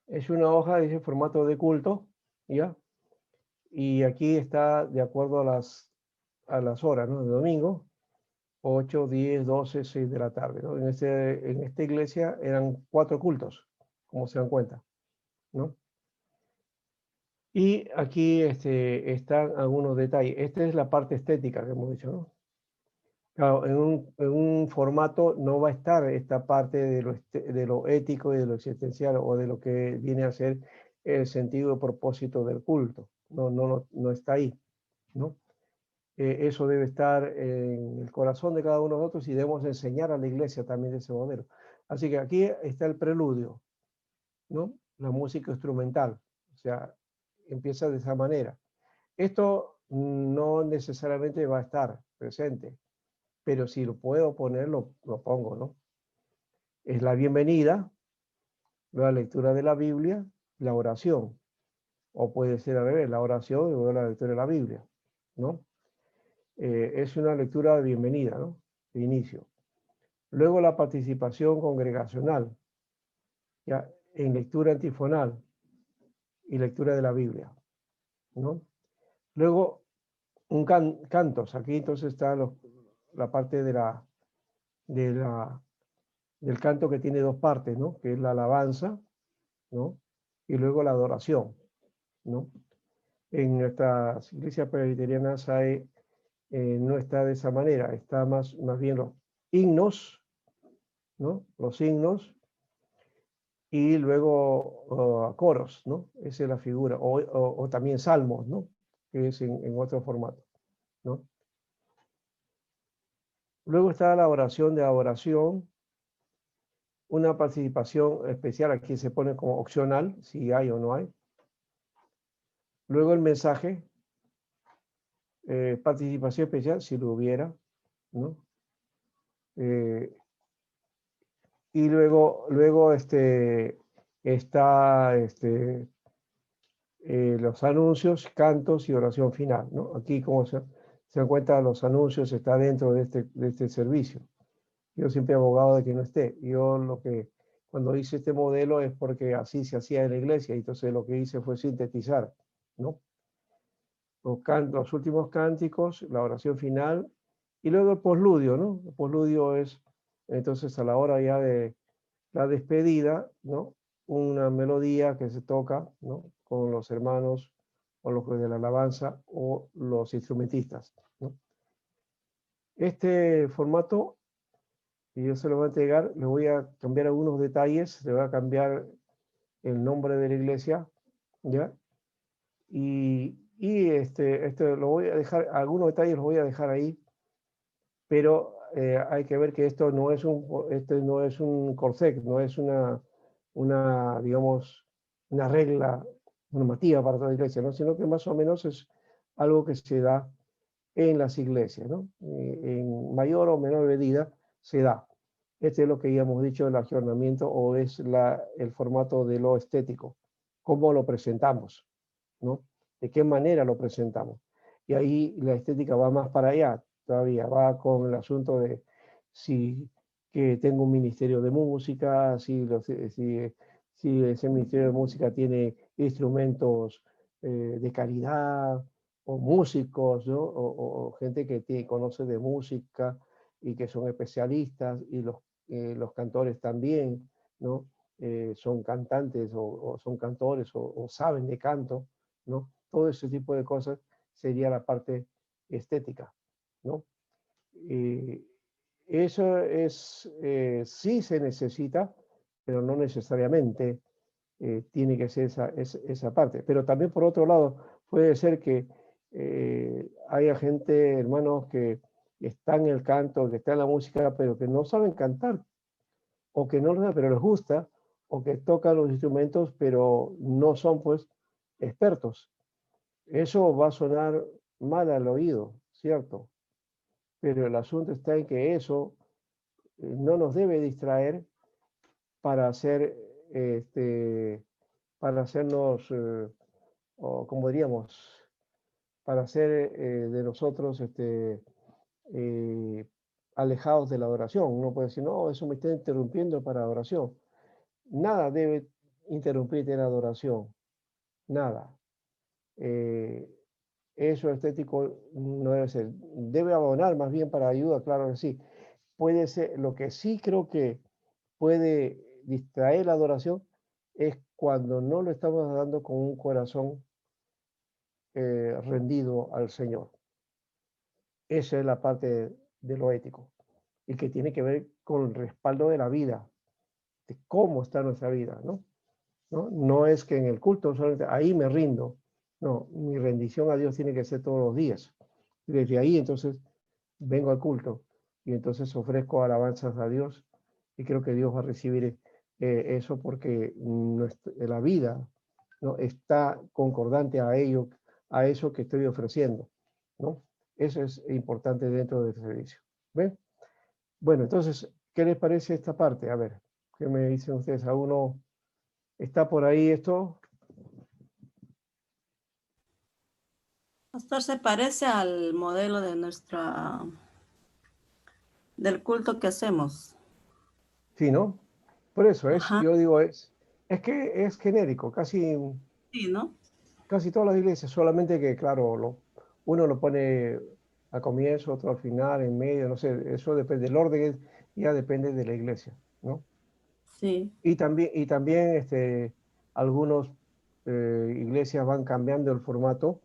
Es una hoja, dice formato de culto, ¿ya? Y aquí está de acuerdo a las horas, ¿no? De domingo, 8, 10, 12, 6 de la tarde, ¿no? En esta iglesia eran 4 cultos, como se dan cuenta, ¿no? Y aquí están algunos detalles. Esta es la parte estética que hemos dicho, ¿no? Claro, en un formato no va a estar esta parte de lo ético y de lo existencial o de lo que viene a ser el sentido y propósito del culto. No está ahí, ¿no? Eso debe estar en el corazón de cada uno de nosotros y debemos enseñar a la iglesia también de ese modelo. Así que aquí está el preludio, ¿no? La música instrumental, o sea, empieza de esa manera. Esto no necesariamente va a estar presente, pero si lo puedo poner, lo pongo, ¿no? Es la bienvenida, la lectura de la Biblia, la oración, o puede ser al revés, la oración y luego la lectura de la Biblia, ¿no? Es una lectura de bienvenida, ¿no? De inicio. Luego la participación congregacional, ya, en lectura antifonal y lectura de la Biblia, ¿no? Luego cantos, aquí entonces está la parte del canto que tiene dos partes, ¿no? Que es la alabanza, ¿no? Y luego la adoración, ¿no? En nuestras iglesias presbiterianas no está de esa manera, está más bien los himnos, ¿no? Los himnos y luego coros, ¿no? Esa es la figura, o también salmos, ¿no? Que es en otro formato, ¿no? Luego está la oración de adoración, una participación especial, aquí se pone como opcional, si hay o no hay. Luego el mensaje, participación especial, si lo hubiera, ¿no? Y luego está los anuncios, cantos y oración final, ¿no? Aquí, como se dan cuenta, los anuncios está dentro de este servicio. Yo siempre he abogado de que no esté. Cuando hice este modelo es porque así se hacía en la iglesia, y entonces lo que hice fue sintetizar, ¿no? Los últimos cánticos, la oración final Y luego el posludio, ¿no? El posludio es, entonces, a la hora ya de la despedida, ¿no? Una melodía que se toca, ¿no? Con los hermanos o los de la alabanza o los instrumentistas, ¿no? Este formato, y yo se lo voy a entregar, le voy a cambiar algunos detalles, le voy a cambiar el nombre de la iglesia, ¿ya? Este lo voy a dejar, algunos detalles los voy a dejar ahí, pero hay que ver que esto no es un corsé, no es digamos, una regla normativa para toda la iglesia, ¿no? Sino que más o menos es algo que se da en las iglesias, ¿no? En mayor o menor medida se da. Este es lo que ya hemos dicho, el ayornamiento o es el formato de lo estético, cómo lo presentamos, ¿no? De qué manera lo presentamos. Y ahí la estética va más para allá, todavía va con el asunto de si que tengo un ministerio de música, si ese ministerio de música tiene instrumentos de calidad, o músicos, ¿no? O gente que conoce de música y que son especialistas, y los cantores también, ¿no? Son cantantes o son cantores o saben de canto, ¿no? Todo ese tipo de cosas sería la parte estética, ¿no? Eh, Eso sí se necesita, pero no necesariamente tiene que ser esa parte. Pero también por otro lado, puede ser que haya gente, hermanos, que está en el canto, que está en la música, pero que no saben cantar, o que no lo saben, pero les gusta, o que tocan los instrumentos, pero no son pues expertos. Eso va a sonar mal al oído, ¿cierto? Pero el asunto está en que eso no nos debe distraer para hacer, para hacernos, o como diríamos, para hacer de nosotros eh, alejados de la adoración. Uno puede decir, no, eso me está interrumpiendo para adoración. Nada debe interrumpirte en adoración, nada. Eh, Eso estético no debe ser. Debe abonar más bien para ayuda, claro que sí. Puede ser, lo que sí creo que puede distraer la adoración es cuando no lo estamos dando con un corazón rendido al Señor. Esa es la parte de lo ético y que tiene que ver con el respaldo de la vida, de cómo está nuestra vida, ¿no? No es que en el culto solamente ahí me rindo, no, mi rendición a Dios tiene que ser todos los días. Desde ahí entonces vengo al culto y entonces ofrezco alabanzas a Dios y creo que Dios va a recibir eso porque la vida, ¿no? Está concordante a ello, a eso que estoy ofreciendo, ¿no? Eso es importante dentro del servicio. ¿Ven? Bueno, entonces, ¿qué les parece esta parte? A ver, ¿qué me dicen ustedes? ¿A uno está por ahí esto? Pastor, se parece al modelo de del culto que hacemos. Sí, ¿no? Por eso Ajá, yo digo, es que es genérico, sí, ¿no? casi todas las iglesias, solamente que, claro, uno lo pone al comienzo, otro al final, en medio, no sé, eso depende, el orden ya depende de la iglesia, ¿no? Sí. Y también algunos iglesias van cambiando el formato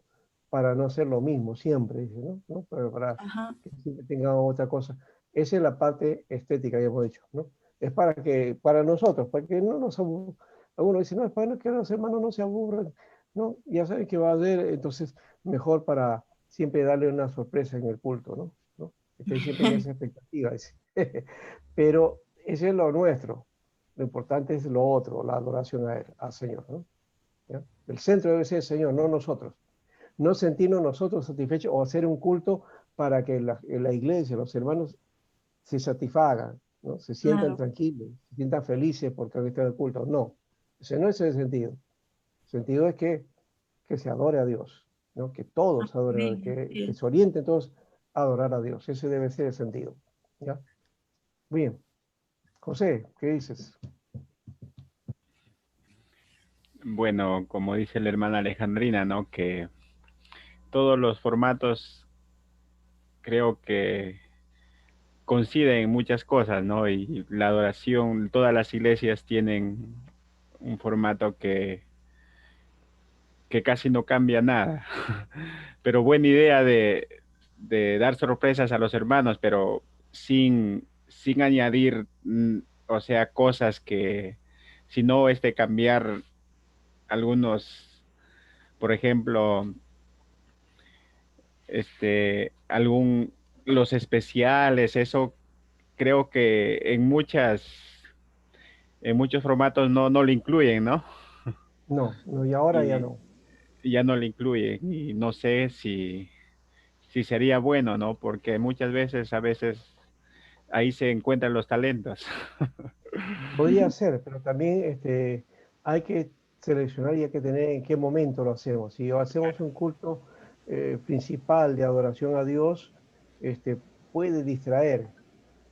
para no hacer lo mismo siempre, dice, ¿no? Para Ajá. que siempre tengan otra cosa. Esa es la parte estética, ya hemos dicho, ¿no? Es para nosotros, para que no nos aburran. Algunos dicen, no, es para que los hermanos no se aburran, ¿no? Ya saben que va a haber, entonces mejor para siempre darle una sorpresa en el culto, ¿no? ¿No? Estoy siempre en esa expectativa, dice. Pero ese es lo nuestro. Lo importante es lo otro, la adoración a Él, al Señor, ¿no? ¿Ya? El centro debe ser el Señor, no nosotros. No sentirnos nosotros satisfechos o hacer un culto para que la iglesia, los hermanos se satisfagan, ¿no? Se sientan Claro. tranquilos, se sientan felices porque han estado en el culto. No, ese no es el sentido. El sentido es que se adore a Dios, ¿no? Que todos adoren a Dios, Amén. que Sí. se orienten todos a adorar a Dios. Ese debe ser el sentido. ¿Ya? Bien. José, ¿qué dices? Bueno, como dice la hermana Alejandrina, ¿no? Que todos los formatos creo que coinciden en muchas cosas, ¿no? Y la adoración, todas las iglesias tienen un formato que casi no cambia nada. Pero buena idea de dar sorpresas a los hermanos, pero sin añadir, o sea, cosas que, sino cambiar algunos, por ejemplo, los especiales, eso creo que en muchos formatos no lo incluyen, ¿no? No, no, y ahora ya Y no. ya no lo incluyen y no sé si sería bueno, ¿no? Porque muchas veces, a veces, ahí se encuentran los talentos. Podría ser, pero también hay que seleccionar y hay que tener en qué momento lo hacemos. Si hacemos un culto principal de adoración a Dios, puede distraer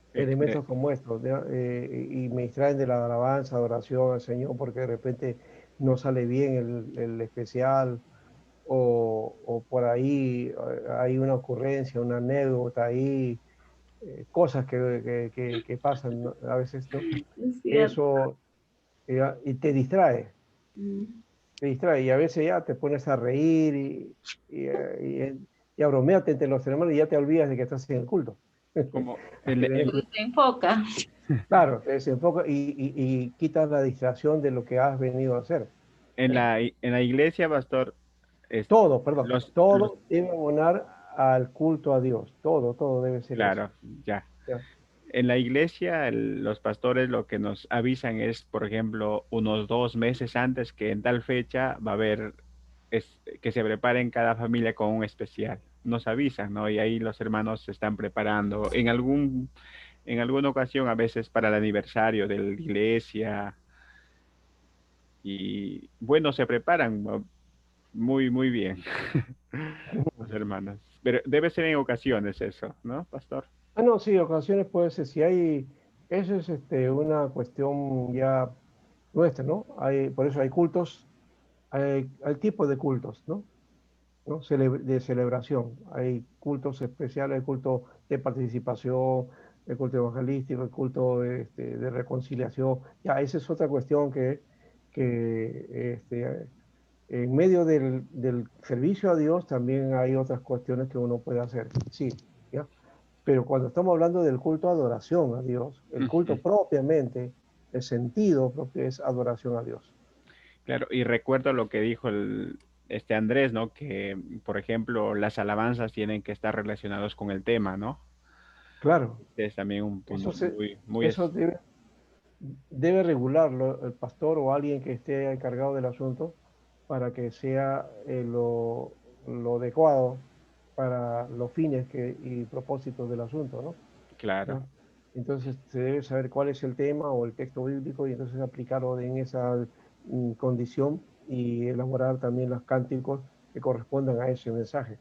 Este, elementos como estos, y me distraen de la alabanza, adoración al Señor, porque de repente no sale bien el especial o por ahí hay una ocurrencia, una anécdota ahí, cosas que pasan, ¿no? A veces, ¿no? Es cierto. Eso y Mm. te distrae y a veces ya te pones a reír y a bromearte entre los hermanos y ya te olvidas de que estás en el culto. como Hay que tener cuidado. Se enfoca. Claro, te desenfoca y quitas la distracción de lo que has venido a hacer. ¿Ya? en la iglesia, pastor, es- Todo, perdón, los, todo debe abonar al culto a Dios. Todo debe ser eso. claro, ya. ¿Ya? En la iglesia, los pastores lo que nos avisan es, por ejemplo, unos 2 meses antes que en tal fecha va a haber, que se preparen cada familia con un especial. Nos avisan, ¿no? Y ahí los hermanos se están preparando. En alguna ocasión, a veces para el aniversario de la iglesia, y bueno, se preparan, ¿no? Muy bien los hermanos. Pero debe ser en ocasiones eso, ¿no, pastor? Ah, no, sí, ocasiones puede ser, si hay, eso es una cuestión ya nuestra, ¿no? Por eso hay cultos, hay tipos de cultos, ¿no? ¿No? De celebración. Hay cultos especiales, el culto de participación, el culto evangelístico, el culto de reconciliación. Ya, esa es otra cuestión que en medio del servicio a Dios también hay otras cuestiones que uno puede hacer. Sí, ¿ya? Pero cuando estamos hablando del culto adoración a Dios, el Ujú. culto propiamente, el sentido propio es adoración a Dios. Claro, y recuerdo lo que dijo Andrés, ¿no? Que, por ejemplo, las alabanzas tienen que estar relacionados con el tema, ¿no? Claro, Es también un eso, punto muy eso debe regularlo el pastor o alguien que esté encargado del asunto para que sea lo adecuado para los fines y propósitos del asunto, ¿no? claro. ¿Ya? Entonces se debe saber cuál es el tema o el texto bíblico y entonces aplicarlo en esa condición y elaborar también los cánticos que correspondan a ese mensaje,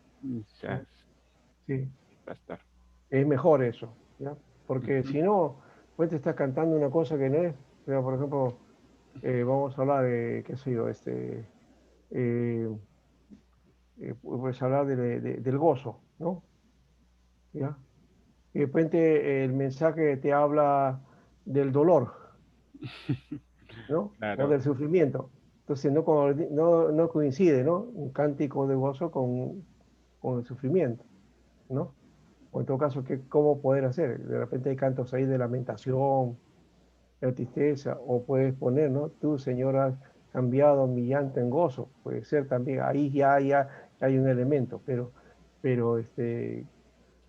¿ya? Quizás, Sí, pastor. es mejor eso, ¿ya? Porque Ujú. si no, pues te estás cantando una cosa que no es. O sea, por ejemplo, vamos a hablar de, qué sé yo, eh, pues hablar del gozo, ¿no? ¿Ya? Y de repente el mensaje te habla del dolor, ¿no? O Claro, del sufrimiento. Entonces no coincide, ¿no? Un cántico de gozo con el sufrimiento, ¿no? O en todo caso, ¿cómo poder hacer? De repente hay cantos ahí de lamentación, de tristeza, o puedes poner, ¿no? Tú, Señor, has cambiado mi llanto en gozo. Puede ser también, ahí ya hay un elemento, pero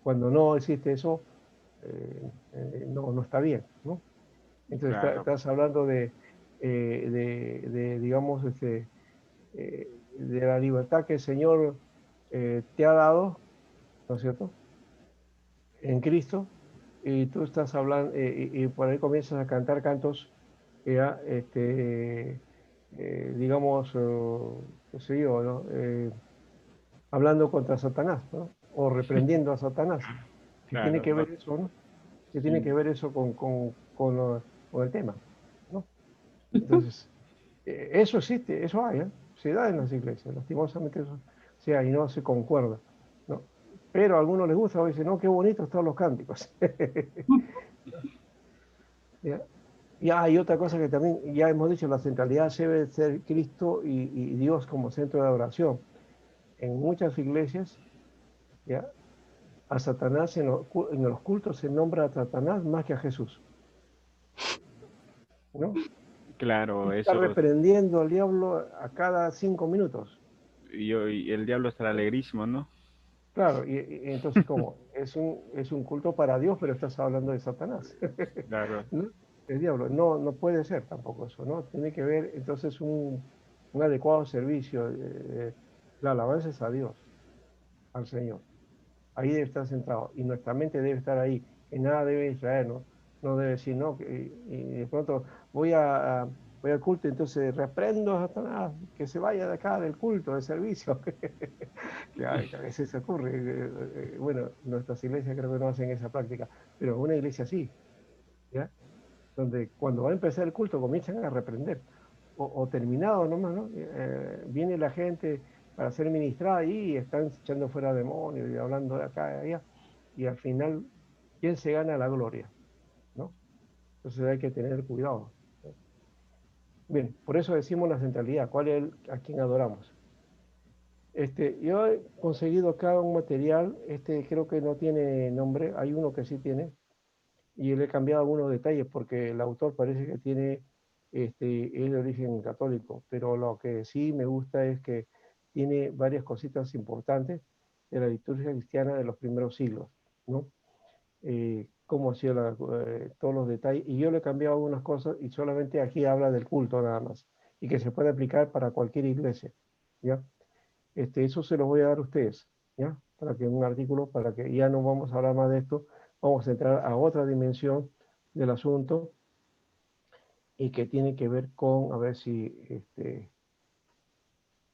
cuando no existe eso, no está bien, ¿no? Entonces claro. estás hablando digamos, de la libertad que el Señor te ha dado, ¿no es cierto? En Cristo, y tú estás hablando, y por ahí comienzas a cantar cantos, ya, digamos, qué sé yo, ¿no? Hablando contra Satanás, ¿no? O reprendiendo a Satanás. ¿Qué tiene Claro, que no, ver eso, no? ¿Qué tiene que sí. ver eso con el tema, ¿no? Entonces, eso existe, eso hay, ¿eh? Se da en las iglesias, lastimosamente eso se da y no se concuerda, ¿no? Pero a algunos les gusta, dicen, no, qué bonitos están los cánticos. ¿Ya? Y hay otra cosa que también ya hemos dicho, la centralidad debe ser Cristo y Dios como centro de adoración. En muchas iglesias, ¿ya? A Satanás en los cultos se nombra a Satanás más que a Jesús, ¿no? Claro, Está eso. reprendiendo al diablo a cada 5 minutos. Y el diablo estará alegrísimo, ¿no? Claro, y entonces, ¿cómo? Es un culto para Dios, pero estás hablando de Satanás, Claro. ¿no? El diablo. No, no puede ser tampoco eso, ¿no? Tiene que ver entonces un adecuado servicio. La alabanza es a Dios, al Señor. Ahí debe estar centrado. Y nuestra mente debe estar ahí. Que nada debe distraernos. No debe decir, no, y de pronto voy al culto, entonces reprendo a Satanás, que se vaya de acá del culto, del servicio. Que a veces se ocurre. Bueno, nuestras iglesias creo que no hacen esa práctica, pero una iglesia sí, ¿ya? Donde cuando va a empezar el culto comienzan a reprender. O terminado nomás, ¿no? Viene la gente para ser ministrada y están echando fuera demonios y hablando de acá y allá. Y al final, ¿quién se gana la gloria? ¿No? Entonces hay que tener cuidado. Bien, por eso decimos la centralidad, ¿cuál es a quién adoramos? Yo he conseguido acá un material, creo que no tiene nombre, hay uno que sí tiene, y le he cambiado algunos detalles porque el autor parece que tiene, es de origen católico, pero lo que sí me gusta es que tiene varias cositas importantes de la liturgia cristiana de los primeros siglos, ¿no? Cómo hacía todos los detalles, y yo le he cambiado algunas cosas y solamente aquí habla del culto nada más, y que se puede aplicar para cualquier iglesia, ¿ya? Eso se los voy a dar a ustedes, ¿ya? Para que un artículo, para que ya no vamos a hablar más de esto, vamos a entrar a otra dimensión del asunto y que tiene que ver con, a ver si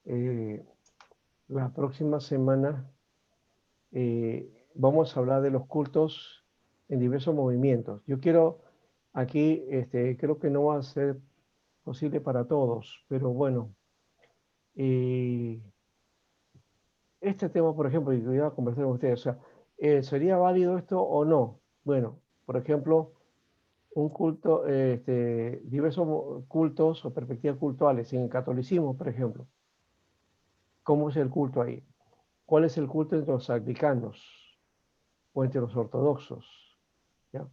eh, la próxima semana vamos a hablar de los cultos en diversos movimientos. Yo quiero aquí, creo que no va a ser posible para todos, pero bueno, eh, este tema, por ejemplo, y que iba a conversar con ustedes, o sea, ¿sería válido esto o no? Bueno, por ejemplo, un culto, diversos cultos o perspectivas cultuales en el catolicismo, por ejemplo. ¿Cómo es el culto ahí? ¿Cuál es el culto entre los anglicanos o entre los ortodoxos? ¿Ya?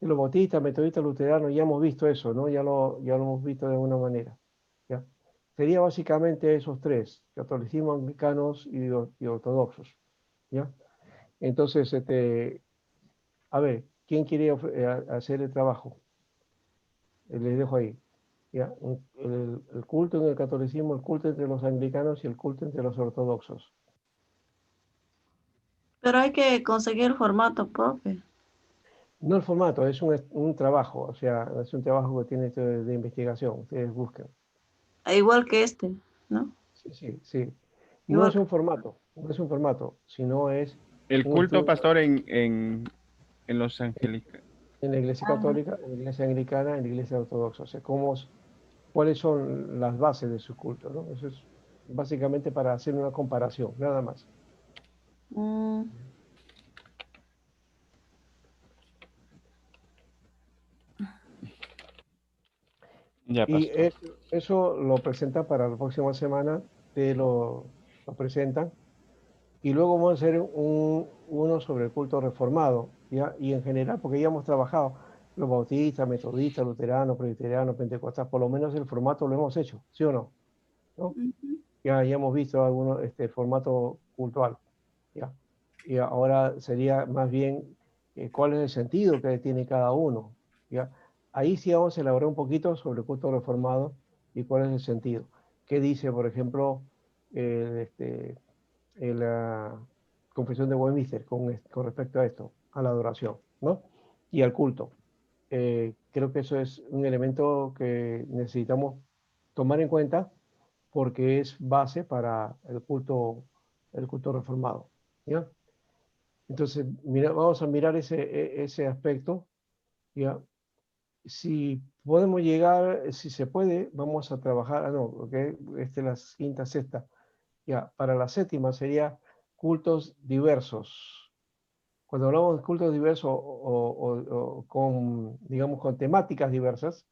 En los bautistas, metodistas, luteranos, ya hemos visto eso, ¿no? Ya lo hemos visto de alguna manera. ¿Ya? Sería básicamente esos tres, catolicismo, anglicanos y ortodoxos. ¿Ya? Entonces, a ver, ¿quién quiere hacer el trabajo? Les dejo ahí. ¿Ya? El culto en el catolicismo, el culto entre los anglicanos y el culto entre los ortodoxos. Pero hay que conseguir el formato, profe. No el formato, es un trabajo, o sea, es un trabajo que tiene de investigación, ustedes buscan. Igual que este, ¿no? Sí, sí, sí. No Igual es que... un formato, no es un formato, sino es El un culto, estudio pastor, en los angélicos. en la iglesia Ah, católica, en la iglesia anglicana, en la iglesia ortodoxa. O sea, cuáles son las bases de su culto, ¿no? Eso es básicamente para hacer una comparación, nada más. mm, Ya, Y pastor. eso lo presentan para la próxima semana, lo presentan. Y luego vamos a hacer uno sobre el culto reformado, ¿ya? Y en general, porque ya hemos trabajado los bautistas, metodistas, luteranos, presbiterianos, pentecostales, por lo menos el formato lo hemos hecho, ¿sí o no? ¿No? ujú. Ya hemos visto algunos, formato cultural, ¿ya? Y ahora sería más bien cuál es el sentido que tiene cada uno, ¿ya? Ahí sí vamos a elaborar un poquito sobre el culto reformado y cuál es el sentido. ¿Qué dice, por ejemplo, eh, este, la Confesión de Westminster con respecto a esto, a la adoración, ¿no? Y al culto? Creo que eso es un elemento que necesitamos tomar en cuenta porque es base para el culto reformado, ¿ya? Entonces, mira, vamos a mirar ese aspecto, ¿ya? Si podemos llegar, si se puede, vamos a trabajar, no, porque la quinta, sexta, ya, para la séptima sería cultos diversos. Cuando hablamos de cultos diversos o con, digamos, con temáticas diversas,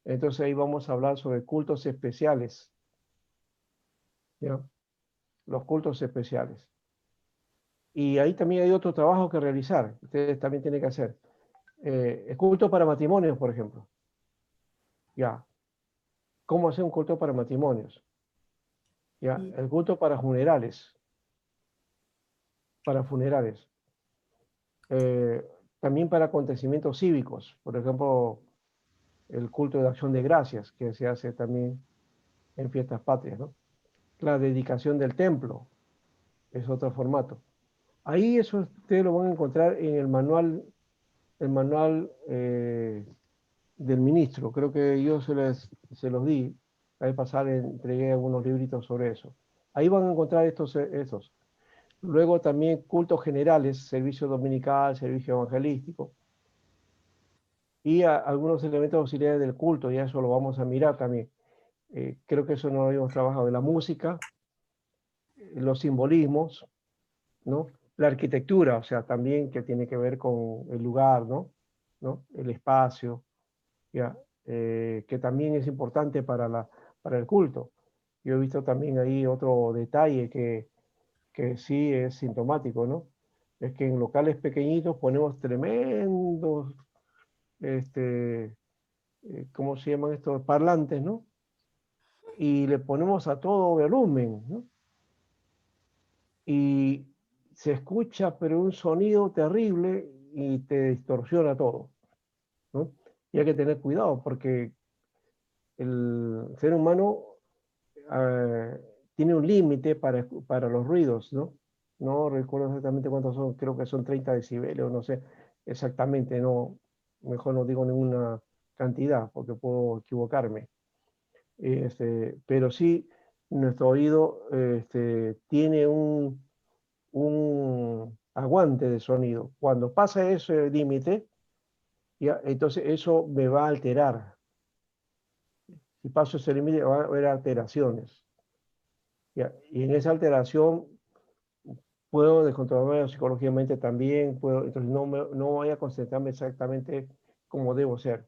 entonces ahí vamos a hablar sobre cultos especiales, ¿ya? Los cultos especiales. Y ahí también hay otro trabajo que realizar, ustedes también tienen que hacer. El culto para matrimonios, por ejemplo. ¿Ya? ¿Cómo hacer un culto para matrimonios? ¿Ya? El culto para funerales. Para funerales. Eh, También para acontecimientos cívicos, por ejemplo, el culto de acción de gracias, que se hace también en fiestas patrias, ¿no? La dedicación del templo es otro formato. Ahí eso ustedes lo van a encontrar en el manual del ministro. Creo que yo se los di. La vez pasada entregué algunos libritos sobre eso. Ahí van a encontrar estos. Luego también cultos generales, servicio dominical, servicio evangelístico y algunos elementos auxiliares del culto, y eso lo vamos a mirar también. Creo que eso no lo habíamos trabajado, de la música, los simbolismos, ¿no? La arquitectura, o sea, también que tiene que ver con el lugar, ¿no? El espacio, ¿ya? Que también es importante para el culto. Yo he visto también ahí otro detalle que sí es sintomático, ¿no? Es que en locales pequeñitos ponemos tremendos, ¿cómo se llaman estos? Parlantes, ¿no? Y le ponemos a todo volumen, ¿no? Y se escucha, pero un sonido terrible y te distorsiona todo, ¿no? Y hay que tener cuidado porque el ser humano eh, tiene un límite para los ruidos, ¿no? No recuerdo exactamente cuántos son, creo que son 30 decibelios, no sé exactamente, no, mejor no digo ninguna cantidad porque puedo equivocarme. Pero sí, nuestro oído tiene un aguante de sonido. Cuando pasa ese límite, ya, entonces eso me va a alterar. Si paso ese límite, va a haber alteraciones. ¿Ya? Y en esa alteración puedo descontrolarme psicológicamente también, entonces no voy a concentrarme exactamente como debo ser.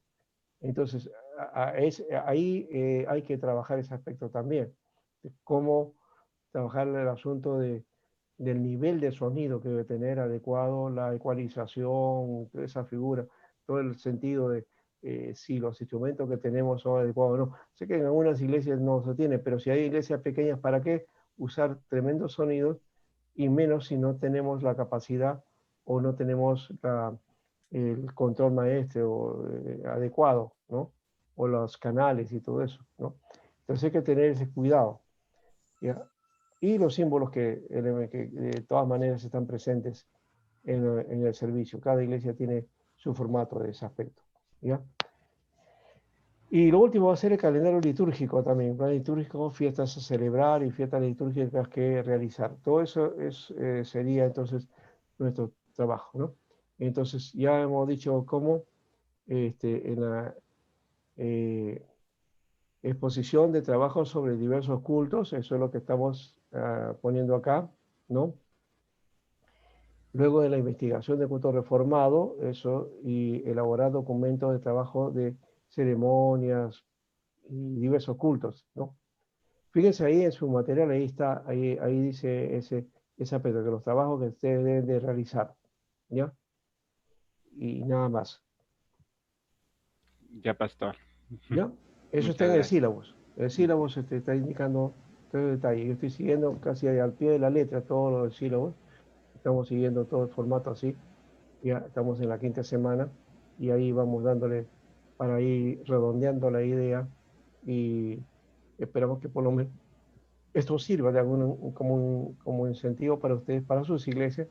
Entonces, ahí hay que trabajar ese aspecto también, de cómo trabajar el asunto del nivel de sonido que debe tener adecuado, la ecualización, esa figura, todo el sentido de si los instrumentos que tenemos son adecuados o no. Sé que en algunas iglesias no se tiene, pero si hay iglesias pequeñas, ¿para qué usar tremendos sonidos? Y menos si no tenemos la capacidad o no tenemos el control maestro adecuado, ¿no? O los canales y todo eso, ¿no? Entonces hay que tener ese cuidado, ¿ya? Y los símbolos que de todas maneras están presentes en el servicio. Cada iglesia tiene su formato de ese aspecto, ¿ya? Y lo último va a ser el calendario litúrgico también, plan litúrgico, fiestas a celebrar y fiestas litúrgicas que realizar. Todo eso sería entonces nuestro trabajo, ¿no? Entonces ya hemos dicho cómo en la eh, exposición de trabajo sobre diversos cultos, eso es lo que estamos poniendo acá, ¿no? Luego de la investigación de culto reformado, eso, y elaborar documentos de trabajo de ceremonias y diversos cultos, ¿no? Fíjense ahí en su material, ahí está, ahí dice ese aspecto, que los trabajos que ustedes deben de realizar, ¿ya? Y nada más, Ya, pastor. ¿ya? Eso está Muchas en el gracias. sílabus. El sílabus está indicando todo el detalle. Yo estoy siguiendo casi al pie de la letra todo lo del sílabus. Estamos siguiendo todo el formato así. Ya estamos en la quinta semana y ahí vamos dándole para ir redondeando la idea y esperamos que por lo menos esto sirva de como incentivo para ustedes, para sus iglesias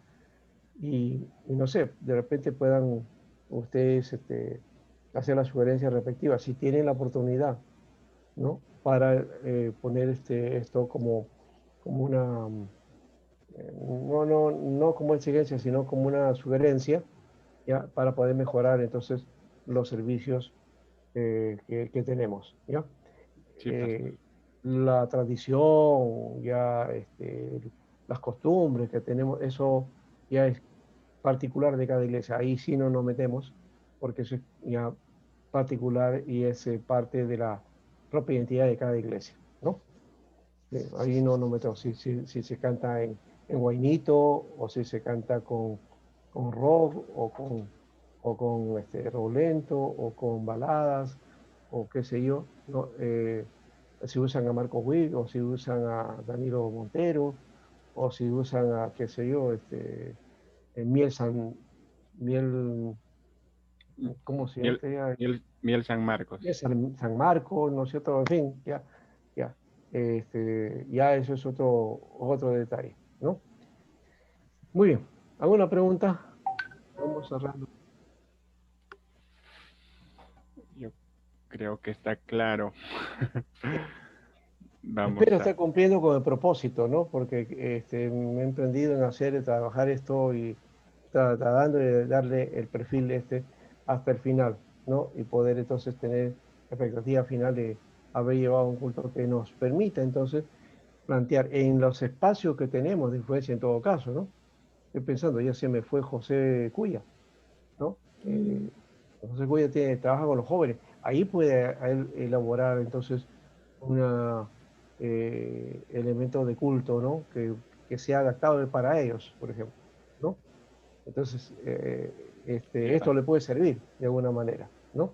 y no sé, de repente puedan ustedes hacer la sugerencia respectiva si tienen la oportunidad, ¿no? Para poner esto como una, no como exigencia, sino como una sugerencia, ¿ya? Para poder mejorar entonces los servicios que tenemos, ¿ya? Sí, pastor. Eh, la tradición, ya, las costumbres que tenemos, eso ya es particular de cada iglesia. Ahí sí no nos metemos, porque eso es ya particular y es parte de la propia identidad de cada iglesia, ¿no? Ahí no nos metemos. Si se canta en guainito, o si se canta con rock, o con rock lento, o con baladas, o qué sé yo, ¿no? Si usan a Marco Witt, o si usan a Danilo Montero, o si usan a, qué sé yo, Miel, ¿cómo se llama? Miel, Miel San Marcos. San Marcos, ¿no es cierto? En fin, ya. Ya eso es otro detalle, ¿no? Muy bien. ¿Alguna pregunta? Vamos cerrando. Yo creo que está claro. Vamos Espero a... estar cumpliendo con el propósito, ¿no? Porque me he emprendido en trabajar esto y tratando de darle el perfil hasta el final, ¿no? Y poder entonces tener la expectativa final de haber llevado un culto que nos permita entonces plantear en los espacios que tenemos de influencia en todo caso, ¿no? Estoy pensando, ya se me fue José Cuya, ¿no? José Cuya trabaja con los jóvenes. Ahí puede él elaborar entonces un elemento de culto, ¿no? Que sea adaptable para ellos, por ejemplo, ¿no? Entonces, esto le puede servir de alguna manera, ¿no?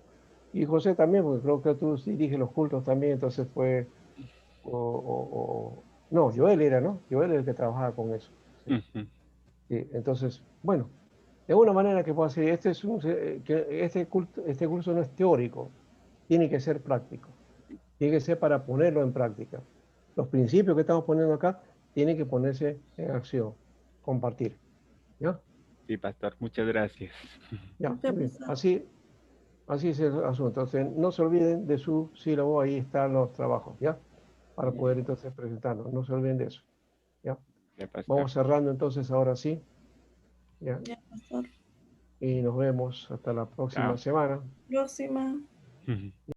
Y José también, porque creo que tú diriges los cultos también, entonces fue, no, Joel era, ¿no? Joel era el que trabajaba con eso. ¿Sí? Ujú. Sí, entonces, bueno, de alguna manera que puedo decir, este curso no es teórico, tiene que ser práctico, tiene que ser para ponerlo en práctica. Los principios que estamos poniendo acá tienen que ponerse en acción, compartir, ¿ya? Sí, pastor, muchas gracias. Ya, Ok, muy bien. pastor. Así es el asunto. Entonces, no se olviden de su sílabo, ahí están los trabajos, ¿ya? Para Ya. poder entonces presentarlos, no se olviden de eso, ¿ya? Ya, pastor. Vamos cerrando entonces ahora sí, ¿ya? Ya, pastor. Y nos vemos hasta la próxima Chao. semana. Próxima. Ujú.